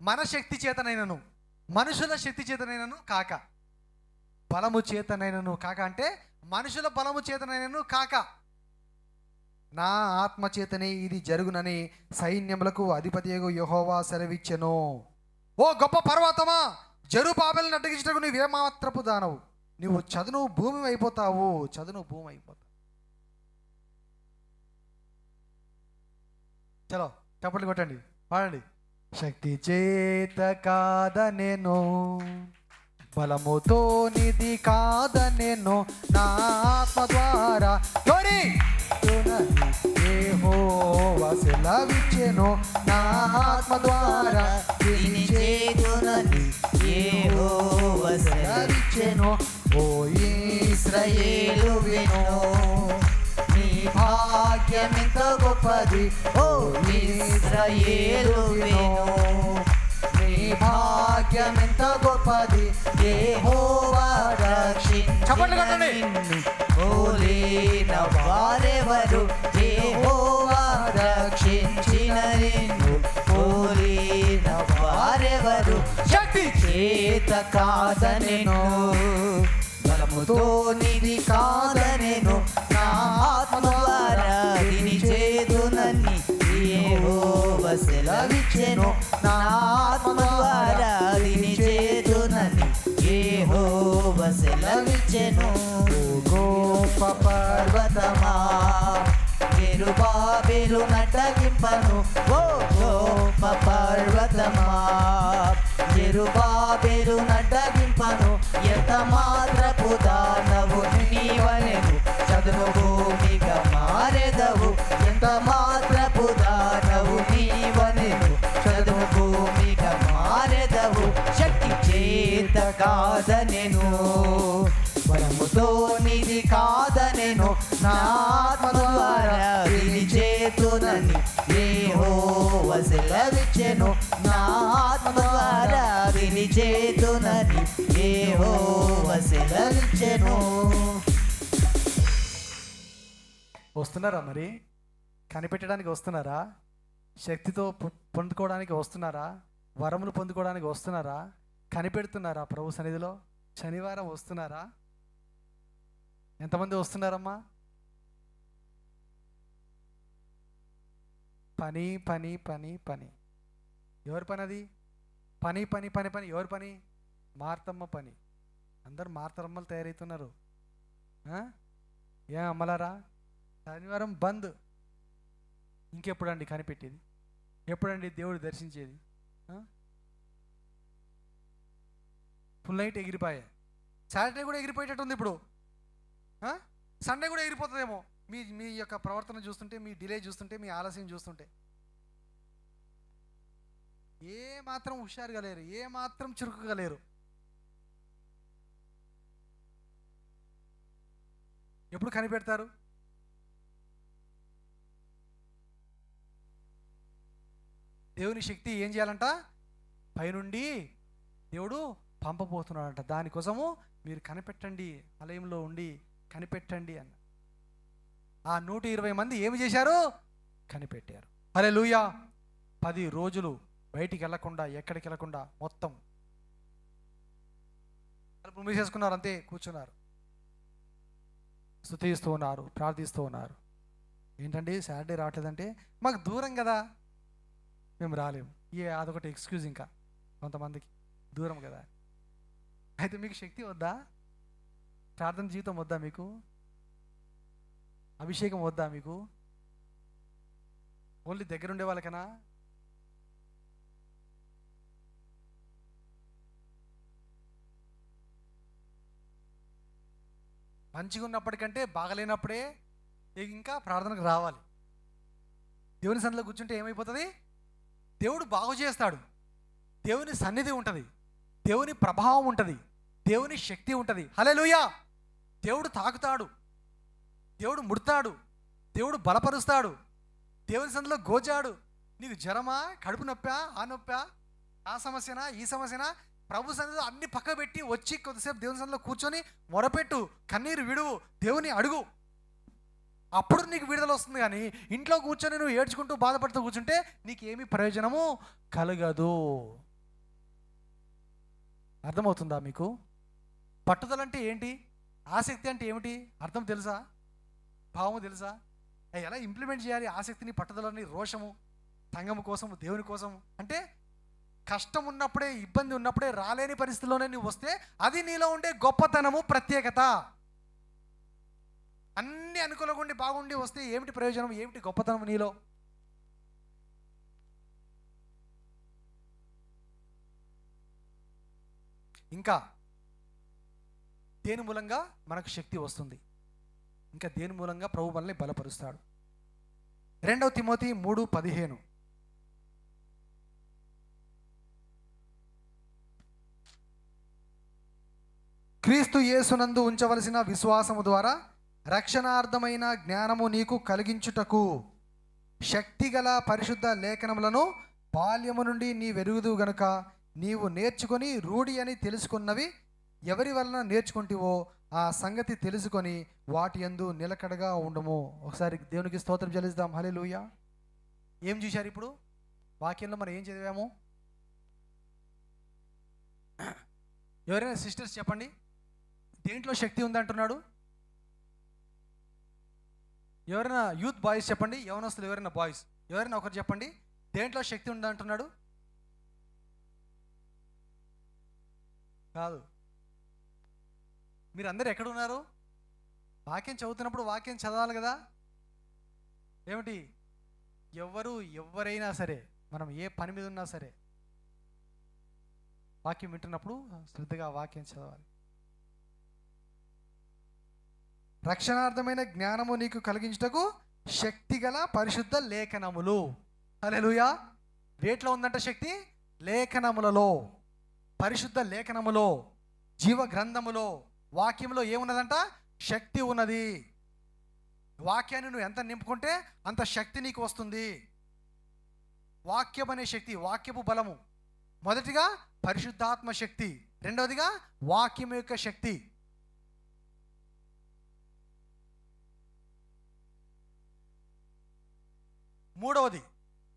మన శక్తి చేతనైనను, మనుషుల శక్తి చేతనైనను కాక. బలము చేతనైనను కాక అంటే మనుషుల బలము చేతనైనను కాక, నా ఆత్మ చేతనే ఇది జరుగునని సైన్యములకు అధిపతియగు యెహోవా సెలవిచ్చెను. ఓ గొప్ప పర్వతమా, జెరుబాబెలును అడ్డగించుటకు నీవేమాత్రపు దానవు, నువ్వు చదును భూమి అయిపోతావు. చలో చప్పట్లు కొట్టండి, పాడండి. శక్తి చేత కాదనెను, బలముతో నిధి కాదనెను, నా ఆత్మ ద్వారా యెహోవా సెలవిచ్చెను, నా ఆత్మ ద్వారా యెహోవా సెలవిచ్చెను. ఓ ఇశ్రాయేలు విను, నీ భాగ్యమెంత గొప్పది. ఓ ఇశ్రాయేలు విను, నీ భాగ్యమెంత గొప్పది. యెహోవా రక్షించిన నిన్ను పోలిన వారెవరు? యెహోవా రక్షించిన నిన్ను పోలిన వారెవరు? శక్తి చేత కాదనెను, బలముతో నిధి కాదనెను, నా ఆత్మ ద్వారా దీని చేదునని యెహోవా సెలవిచ్చెను, నా
జెరుబాబేలు నటగింపను ఓ గొప్ప పర్వతమా జెరుబాబేలు నటగింపను ఎంత మాత్రపు దానవు నీవనెను చదును భూమిగా మారెదవు ఎంత మాత్రపు దానవు నీవనెను చదును భూమిగా మారెదవు శక్తి చేత కాదనెను వరముతో నిధి కాదనెను నా ఆత్మ ద్వారా విని చేతునని యెహోవా సెలవిచ్చెను నా ఆత్మ ద్వారా విని చేతునని యెహోవా సెలవిచ్చెను.
వస్తున్నారా మరి? కనిపెట్టడానికి వస్తున్నారా? శక్తితో పొందుకోవడానికి వస్తున్నారా? వరములు పొందుకోవడానికి వస్తున్నారా? కనిపెడుతున్నారా ప్రభు సన్నిధిలో? శనివారం వస్తున్నారా? ఎంతమంది వస్తున్నారమ్మా? పని పని పని పని. ఎవరి పని అది? పని పని పని పని. ఎవరి పని? మార్తమ్మ పని. అందరు మార్తమ్మలు తయారవుతున్నారు. ఏం అమ్మలారా? శనివారం బంద్. ఇంకెప్పుడండి కనిపెట్టేది? ఎప్పుడండి దేవుడు దర్శించేది? ఫుల్ నైట్ ఎగిరిపోయాయి. సాటర్డే కూడా ఎగిరిపోయేటట్టుంది ఇప్పుడు. సండే కూడా ఎగిరిపోతుందేమో మీ మీ యొక్క ప్రవర్తన చూస్తుంటే, మీ డిలే చూస్తుంటే, మీ ఆలస్యం చూస్తుంటే. ఏ మాత్రం హుషారుగా లేరు, ఏ మాత్రం చురుకుగా లేరు. ఎప్పుడు కనిపెడతారు? దేవుని శక్తి ఏం చేయాలంట? పైనుండి దేవుడు పంపబోతున్నాడంట. దానికోసము మీరు కనిపెట్టండి, ఆలయంలో ఉండి కనిపెట్టండి అన్న. ఆ 120 మంది ఏమి చేశారు? కనిపెట్టారు. హల్లెలూయా. 10 రోజులు బయటికి వెళ్ళకుండా, ఎక్కడికి వెళ్ళకుండా మొత్తం మూసేసుకున్నారు. అంతే, కూర్చున్నారు, స్తుతిస్తూ ఉన్నారు, ప్రార్థిస్తూ ఉన్నారు. ఏంటండి సాటర్డే రావట్లేదంటే? మాకు దూరం కదా, మేము రాలేము. అదొకటి ఎక్స్క్యూజ్. ఇంకా కొంతమందికి దూరం కదా. అయితే మీకు శక్తి వద్దా? ప్రార్థన జీవితం వద్దా మీకు? అభిషేకం వద్దా మీకు? ఓన్లీ దగ్గర ఉండే వాళ్ళకనా? మంచిగా ఉన్నప్పటికంటే బాగలేనప్పుడే ఇంకా ప్రార్థనకు రావాలి. దేవుని సన్నిధిలో కూర్చుంటే ఏమైపోతుంది? దేవుడు బాగు చేస్తాడు. దేవుని సన్నిధి ఉంటుంది, దేవుని ప్రభావం ఉంటుంది, దేవుని శక్తి ఉంటుంది. హల్లెలూయా. దేవుడు తాకుతాడు, దేవుడు ముడతాడు, దేవుడు బలపరుస్తాడు. దేవుని సన్నిధిలో గోచాడు. నీకు జ్వరమా, కడుపు నొప్పా, ఆ నొప్పా, ఆ సమస్యనా, ఈ సమస్యనా, ప్రభు సన్నిధిలో అన్ని పక్క పెట్టి వచ్చి కొద్దిసేపు దేవుని సన్నిధిలో కూర్చొని మొరపెట్టు, కన్నీరు విడువు, దేవుని అడుగు. అప్పుడు నీకు విడుదల వస్తుంది. కానీ ఇంట్లో కూర్చొని నువ్వు ఏడ్చుకుంటూ బాధపడుతూ కూర్చుంటే నీకేమీ ప్రయోజనము కలగదు. అర్థమవుతుందా మీకు? పట్టుదల అంటే ఏంటి? ఆసక్తి అంటే ఏమిటి? అర్థం తెలుసా? భావము తెలుసా? ఎలా ఇంప్లిమెంట్ చేయాలి ఆసక్తిని, పట్టుదలని, రోషము, సంఘము కోసం, దేవుని కోసం? అంటే కష్టం ఉన్నప్పుడే, ఇబ్బంది ఉన్నప్పుడే, రాలేని పరిస్థితిలోనే నువ్వు వస్తే అది నీలో ఉండే గొప్పతనము, ప్రత్యేకత. అన్ని అనుకూలంగా ఉండి బాగుండి వస్తే ఏమిటి ప్రయోజనం, ఏమిటి గొప్పతనం నీలో? ఇంకా దేని మూలంగా మనకు శక్తి వస్తుంది? ఇంకా దేని మూలంగా ప్రభు మనల్ని బలపరుస్తాడు? 2 తిమోతి 3:15. క్రీస్తు యేసునందు ఉంచవలసిన విశ్వాసము ద్వారా రక్షణార్థమైన జ్ఞానము నీకు కలిగించుటకు శక్తిగల పరిశుద్ధ లేఖనములను బాల్యము నుండి నీ వెరుగుదు గనుక నీవు నేర్చుకొని రూఢి అని తెలుసుకున్నవి ఎవరి వలన నేర్చుకుంటివో ఆ సంగతి తెలుసుకొని వాటి యందు నిలకడగా ఉండము. ఒకసారి దేవునికి స్తోత్రం చెల్లిద్దాం. హల్లెలూయా. ఏం చూశారు ఇప్పుడు వాక్యంలో? మనం ఏం చదివాము? ఎవరైనా సిస్టర్స్ చెప్పండి, దేంట్లో శక్తి ఉందంటున్నాడు? ఎవరైనా యూత్ బాయ్స్ చెప్పండి, యవనస్తులు ఎవరైనా బాయ్స్ ఎవరైనా ఒకరు చెప్పండి, దేంట్లో శక్తి ఉందంటున్నాడు? కాదు, మీరు అందరు ఎక్కడ ఉన్నారు? వాక్యం చదువుతున్నప్పుడు వాక్యం చదవాలి కదా. ఏమిటి? ఎవరైనా సరే, మనం ఏ పని మీద ఉన్నా సరే, వాక్యం వింటున్నప్పుడు శ్రద్ధగా వాక్యం చదవాలి. రక్షణార్థమైన జ్ఞానము నీకు కలిగించుటకు శక్తిగల పరిశుద్ధ లేఖనములు. హల్లెలూయా. వేట్లో ఉందంట శక్తి? లేఖనములలో, పరిశుద్ధ లేఖనములో, జీవ గ్రంథములో, వాక్యంలో ఏమున్నదంట? శక్తి ఉన్నది. వాక్యాన్ని నువ్వు ఎంత నింపుకుంటే అంత శక్తి నీకు వస్తుంది. వాక్యం అనే శక్తి, వాక్యపు బలము. మొదటిగా పరిశుద్ధాత్మ శక్తి, రెండవదిగా వాక్యం యొక్క శక్తి.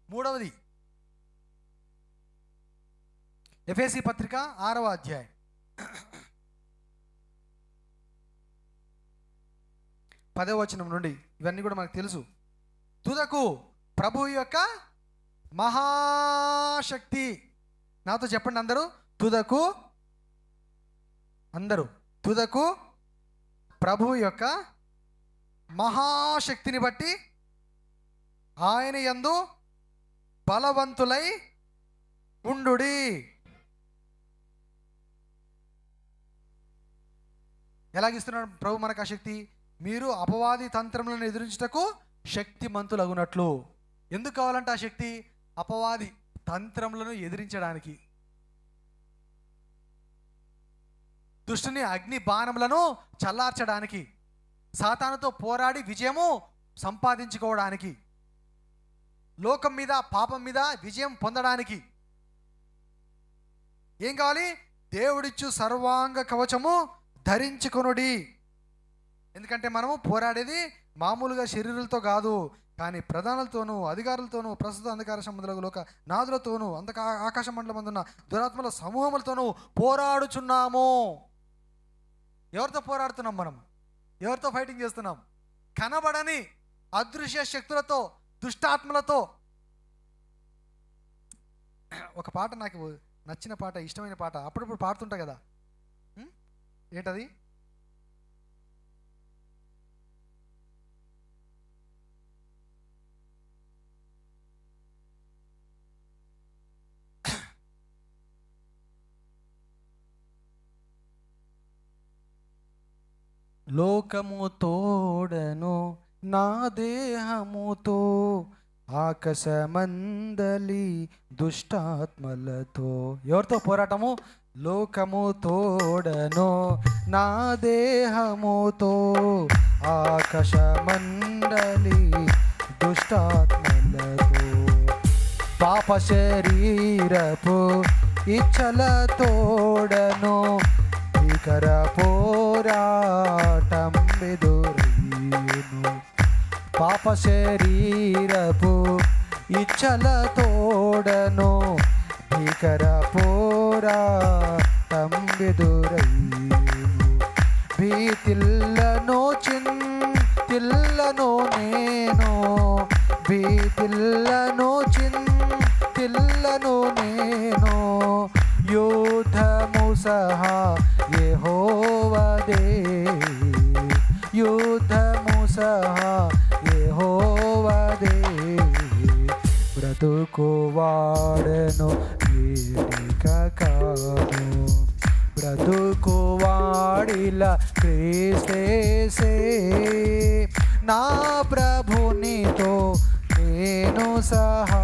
మూడవది ఎఫెసీ పత్రిక 6వ అధ్యాయం 10వ వచనం నుండి. ఇవన్నీ కూడా మనకు తెలుసు. తుదకు ప్రభు యొక్క మహాశక్తి. నాతో చెప్పండి అందరూ, తుదకు. అందరూ తుదకు ప్రభు యొక్క మహాశక్తిని బట్టి ఆయన యందు బలవంతులై ఉండుడి. ఎలాగిస్తున్నాడు ప్రభు మనకు ఆ శక్తి? మీరు అపవాది తంత్రములను ఎదిరించుటకు శక్తిమంతులగునట్లు. ఎందుకు కావాలంటే ఆ శక్తి? అపవాది తంత్రములను ఎదిరించడానికి, దుష్టుని అగ్ని బాణములను చల్లార్చడానికి, సాతానుతో పోరాడి విజయము సంపాదించుకోవడానికి, లోకం మీద పాపం మీద విజయం పొందడానికి ఏం కావాలి? దేవుడిచ్చు సర్వాంగ కవచము ధరించుకొనుడి. ఎందుకంటే మనము పోరాడేది మామూలుగా శరీరులతో కాదు, కానీ ప్రధానులతోనూ, అధికారులతోనూ, ప్రస్తుత అంధకార సంబంధులకు లోక నాదులతోనూ, ఆకాశ మండలం అందున్న దురాత్మల సమూహములతోనూ పోరాడుచున్నాము. ఎవరితో పోరాడుతున్నాం మనం? ఎవరితో ఫైటింగ్ చేస్తున్నాం? కనబడని అదృశ్య శక్తులతో, దుష్టాత్మలతో. ఒక పాట నాకు నచ్చిన పాట, ఇష్టమైన పాట, అప్పుడప్పుడు పాడుతుంటా కదా. ఏంటది? లోకము తోడను నా దేహముతో, ఆకాశమందలి దుష్టాత్మలతో. ఎవరితో పోరాటము? లోకము తోడను నా దేహముతో, ఆకాశమందలి దుష్టాత్మలతో, పాప శరీరపు ఇచ్చల తోడను భీకర పోరాటం ఎదురయ్యును. పాప శరీరపు ఇచ్చల తోడను భీకర పోరాటం ఎదురయ్యును. భీతిల్లను చింతిల్లను నేను, భీతిల్లను చింతిల్లను నేను, యుద్ధము సహా యెహోవాదే, యుద్ధము సహా యెహోవాదే. బ్రతుకువాడను వేడిక కాదు, బ్రతుకువాడిల క్రీస్తేసే. నా ప్రభునితో నేను సహా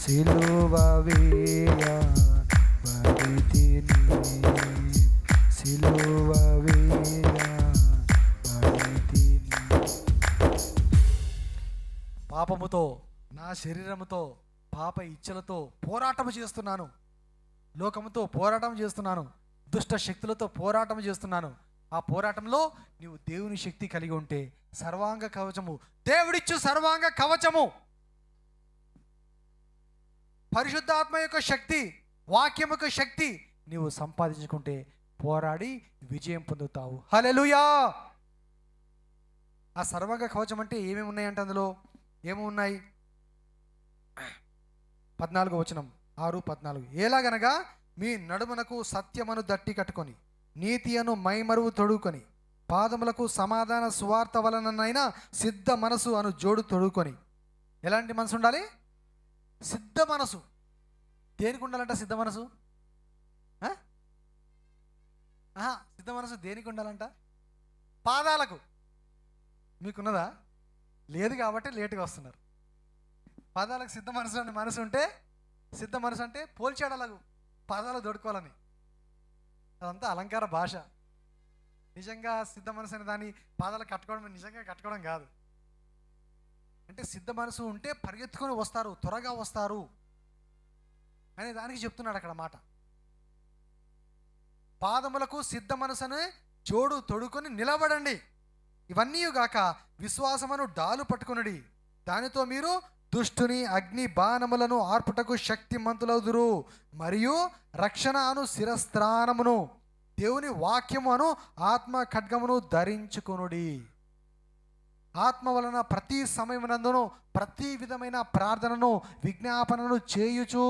సిలువ వేయబడితిని, సిలువ వేయబడితిని. పాపముతో, నా శరీరముతో, పాప ఇచ్చలతో పోరాటం చేస్తున్నాను, లోకముతో పోరాటం చేస్తున్నాను, దుష్ట శక్తులతో పోరాటం చేస్తున్నాను. ఆ పోరాటంలో నీవు దేవుని శక్తి కలిగి ఉంటే సర్వాంగ కవచము, దేవుడిచ్చు సర్వాంగ కవచము, పరిశుద్ధాత్మ యొక్క శక్తి, వాక్యం యొక్క శక్తి నీవు సంపాదించుకుంటే పోరాడి విజయం పొందుతావు. హల్లెలూయా. ఆ సర్వాంగ కవచం అంటే ఏమేమి ఉన్నాయంటే అందులో ఏమి ఉన్నాయి? 14వ వచనం, 6:14. ఎలాగనగా మీ నడుమునకు సత్యమును దట్టి కట్టుకొని, నీతి అను మైమరువు తొడుకొని, పాదములకు సమాధాన సువార్త వలననైనా సిద్ధ మనసు అను జోడు తొడుకొని, ఎలాంటి మనసు ఉండాలి? సిద్ధ మనసు. దేనికి ఉండాలంట సిద్ధ మనసు? సిద్ధ మనసు దేనికి ఉండాలంట? పాదాలకు. మీకున్నదా? లేదు కాబట్టి లేటుగా వస్తున్నారు. పాదాలకు సిద్ధ మనసు అని మనసు ఉంటే, సిద్ధ మనసు అంటే పోల్చాడు అలాగూ పాదాలు దొడుకోవాలని. అదంతా అలంకార భాష. నిజంగా సిద్ధ మనసు అనే దాన్ని పాదాలకు కట్టుకోవడం నిజంగా కట్టుకోవడం కాదు. అంటే సిద్ధ మనసు ఉంటే పరిగెత్తుకొని వస్తారు, త్వరగా వస్తారు అనే దానికి చెప్తున్నాడు అక్కడ మాట. పాదములకు సిద్ధ మనసును జోడు తొడుకొని నిలబడండి. ఇవన్నీ గాక విశ్వాసమును డాలు పట్టుకొనుడి, దానితో మీరు దుష్టుని అగ్ని బాణములను ఆర్పుటకు శక్తిమంతులవుదురు. మరియు రక్షణ అను శిరస్త్రాణమును, దేవుని వాక్యము అను ఆత్మ ఖడ్గమును ధరించుకొనుడి. ఆత్మ వలన ప్రతి సమయమునందును ప్రతి విధమైన ప్రార్థనను విజ్ఞాపనను చేయుచు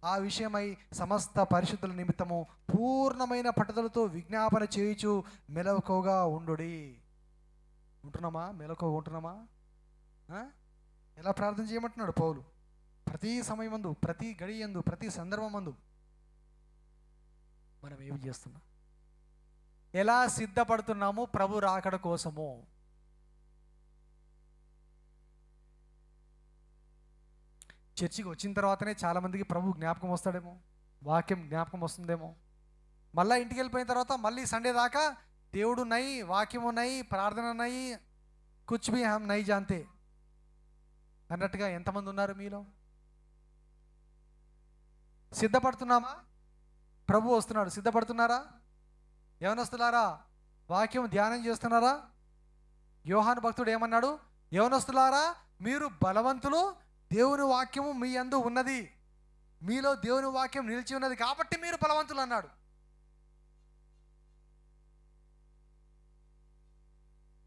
ఆ విషయమై సమస్త పరిశుద్ధుల నిమిత్తము పూర్ణమైన పట్టుదలతో విజ్ఞాపన చేయుచు మెలకువగా ఉండుడి. ఉంటున్నామా? మెలకువగా ఉంటున్నామా? ఎలా ప్రార్థన చేయమంటున్నాడు పౌలు? ప్రతి సమయమందు, ప్రతి గడియందు, ప్రతి సందర్భమందు మనం ఏమి చేస్తున్నాం? ఎలా సిద్ధపడుతున్నాము ప్రభు రాకడ కోసము? చర్చికి వచ్చిన తర్వాతనే చాలామందికి ప్రభు జ్ఞాపకం వస్తాడేమో, వాక్యం జ్ఞాపకం వస్తుందేమో. మళ్ళీ ఇంటికి వెళ్ళిపోయిన తర్వాత మళ్ళీ సండే దాకా దేవుడు నై, వాక్యము నై, ప్రార్థన నై, కుచ్ భీ హమ్ నై జాంతే అన్నట్టుగా ఎంతమంది ఉన్నారు మీలో? సిద్ధపడుతున్నామా? ప్రభు వస్తున్నాడు, సిద్ధపడుతున్నారా? యవనస్తులారా వాక్యం ధ్యానం చేస్తున్నారా? యోహాను భక్తుడు ఏమన్నాడు? యవనస్తులారా మీరు బలవంతులు, దేవుని వాక్యము మీ యందు ఉన్నది, మీలో దేవుని వాక్యం నిలిచి ఉన్నది కాబట్టి మీరు బలవంతులు అన్నాడు.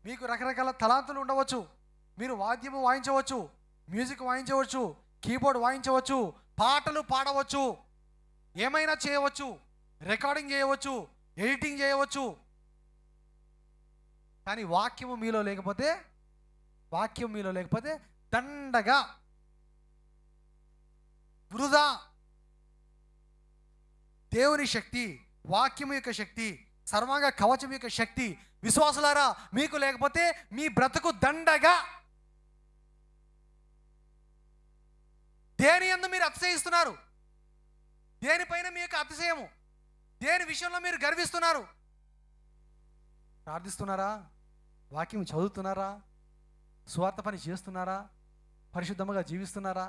మీకు రకరకాల తలాంతులు ఉండవచ్చు, మీరు వాద్యము వాయించవచ్చు, మ్యూజిక్ వాయించవచ్చు, కీబోర్డ్ వాయించవచ్చు, పాటలు పాడవచ్చు, ఏమైనా చేయవచ్చు, రికార్డింగ్ చేయవచ్చు, ఎడిటింగ్ చేయవచ్చు. కానీ వాక్యం మీలో లేకపోతే దండగా వృధా. దేవుని శక్తి, వాక్యం యొక్క శక్తి, సర్వాంగ కవచం యొక్క శక్తి విశ్వాసులారా మీకు లేకపోతే మీ బ్రతుకు దండగా. దేని యందు మీరు అతిశయిస్తున్నారు? దేనిపైన మీ యొక్క అతిశయము? దేని విషయంలో మీరు గర్విస్తున్నారు? ప్రార్థిస్తున్నారా? వాక్యం చదువుతున్నారా? స్వార్థ పని చేస్తున్నారా? పరిశుద్ధముగా జీవిస్తున్నారా?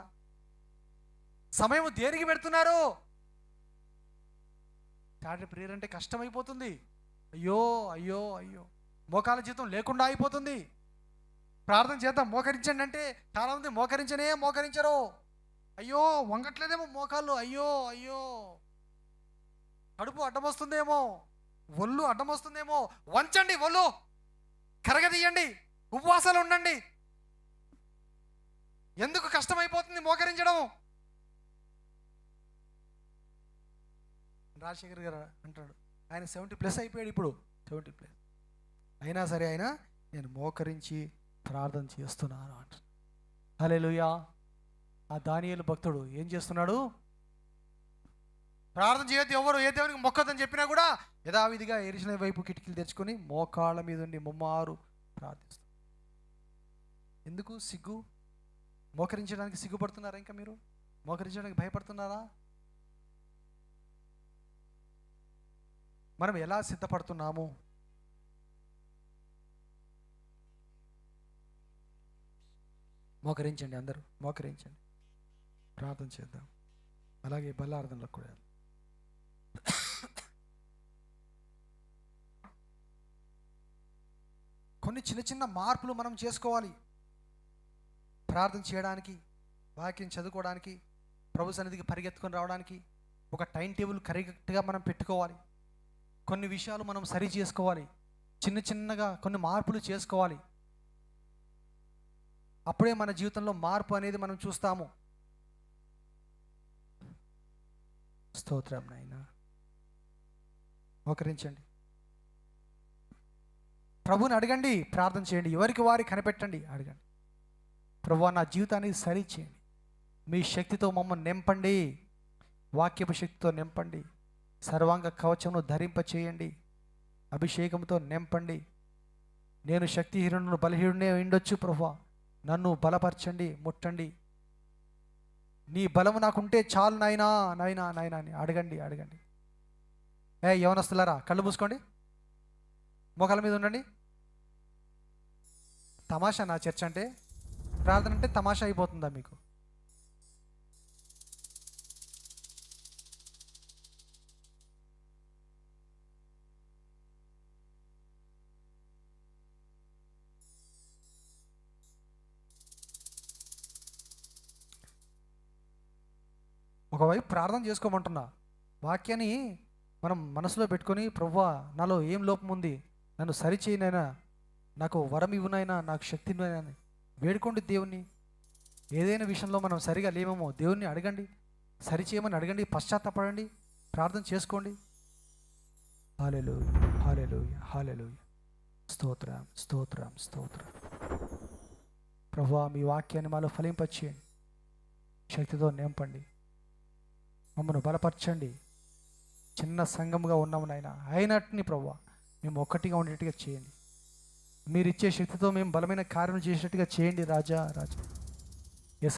సమయం దేనికి పెడుతున్నారు? చాటి ప్రేయర్ అంటే కష్టమైపోతుంది. అయ్యో అయ్యో అయ్యో, మోకాల జీతం లేకుండా అయిపోతుంది. ప్రార్థన చేద్దాం, మోకరించండి అంటే చాలామంది మోకరించరు. అయ్యో వంగట్లేదేమో మోకాళ్ళు, అయ్యో అయ్యో, కడుపు అడ్డం వస్తుందేమో, ఒళ్ళు అడ్డం వస్తుందేమో. వంచండి, ఒళ్ళు కరగదీయండి, ఉపవాసాలు ఉండండి. ఎందుకు కష్టమైపోతుంది మోకరించడం? రాజశేఖర్ గారు అంటాడు, ఆయన 70+ అయిపోయాడు ఇప్పుడు, 70+. అయినా సరే ఆయన నేను మోకరించి ప్రార్థన చేస్తున్నాను అంటాడు. హల్లెలూయా. ఆ దానియేలు భక్తుడు ఏం చేస్తున్నాడు? ప్రార్థన చేయొద్దు, ఎవరు ఏ దేవునికి మొక్కదని చెప్పినా కూడా యథావిధిగా యెరూషలేము వైపు కిటికీలు తెచ్చుకొని మోకాళ్ళ మీద ఉండి ముమ్మారు ప్రార్థిస్తాడు. ఎందుకు సిగ్గు? మోకరించడానికి సిగ్గుపడుతున్నారా? ఇంకా మీరు మోకరించడానికి భయపడుతున్నారా? మనం ఎలా సిద్ధపడుతున్నాము? మోకరించండి, అందరూ మోకరించండి, ప్రార్థన చేద్దాం. అలాగే బల్లార్థనలో కూడా కొన్ని చిన్న చిన్న మార్పులు మనం చేసుకోవాలి. ప్రార్థన చేయడానికి, వాక్యం చదువుకోవడానికి, ప్రభు సన్నిధికి పరిగెత్తుకొని రావడానికి ఒక టైం టేబుల్ కరెక్ట్గా మనం పెట్టుకోవాలి. కొన్ని విషయాలు మనం సరి చేసుకోవాలి, చిన్న చిన్నగా కొన్ని మార్పులు చేసుకోవాలి. అప్పుడే మన జీవితంలో మార్పు అనేది మనం చూస్తాము. స్తోత్రం నాయనా. మోకరించండి, ప్రభుని అడగండి, ప్రార్థన చేయండి, ఎవరికి వారి కనిపెట్టండి, అడగండి. ప్రభువా నా జీవితాన్ని సరిచేయండి. మీ శక్తితో మమ్మల్ని నింపండి, వాక్యపు శక్తితో నింపండి, సర్వాంగ కవచమును ధరింపచేయండి, అభిషేకంతో నింపండి. నేను శక్తిహీనుడు బలహీనుడే ఉండొచ్చు ప్రభువా, నన్ను బలపరచండి, ముట్టండి. నీ బలము నాకుంటే చాలు నాయనా నాయనా నాయనా అని అడగండి. యవనస్తులారా కళ్ళు మూసుకోండి, మోకాల మీద ఉండండి. తమాషా నా చర్చ అంటే, ప్రార్థన అంటే తమాషా అయిపోతుందా మీకు? ఒకవైపు ప్రార్థన చేసుకోమంటున్నా, వాక్యాన్ని మనం మనసులో పెట్టుకొని ప్రభువా నాలో ఏం లోపం ఉంది, నన్ను సరిచేయనైనా, నాకు వరం ఇవ్వనైనా, నాకు శక్తి అని వేడుకోండి దేవుణ్ణి. ఏదైనా విషయంలో మనం సరిగా లేమేమో దేవుణ్ణి అడగండి, సరిచేయమని అడగండి, పశ్చాత్తాపడండి, ప్రార్థన చేసుకోండి. హల్లెలూయా హల్లెలూయా హల్లెలూయా. స్తోత్రం స్తోత్రం స్తోత్రం. ప్రభువా మీ వాక్యాన్ని మాలో ఫలింపచేయండి, శక్తితో నింపండి, మమ్మల్ని బలపరచండి. చిన్న సంఘముగా ఉన్నాము నాయన, అయినట్టుని ప్రభువా మేము ఒక్కటిగా ఉండేట్టుగా చేయండి. మీరు ఇచ్చే శక్తితో మేము బలమైన కార్యం చేసేట్టుగా చేయండి రాజా.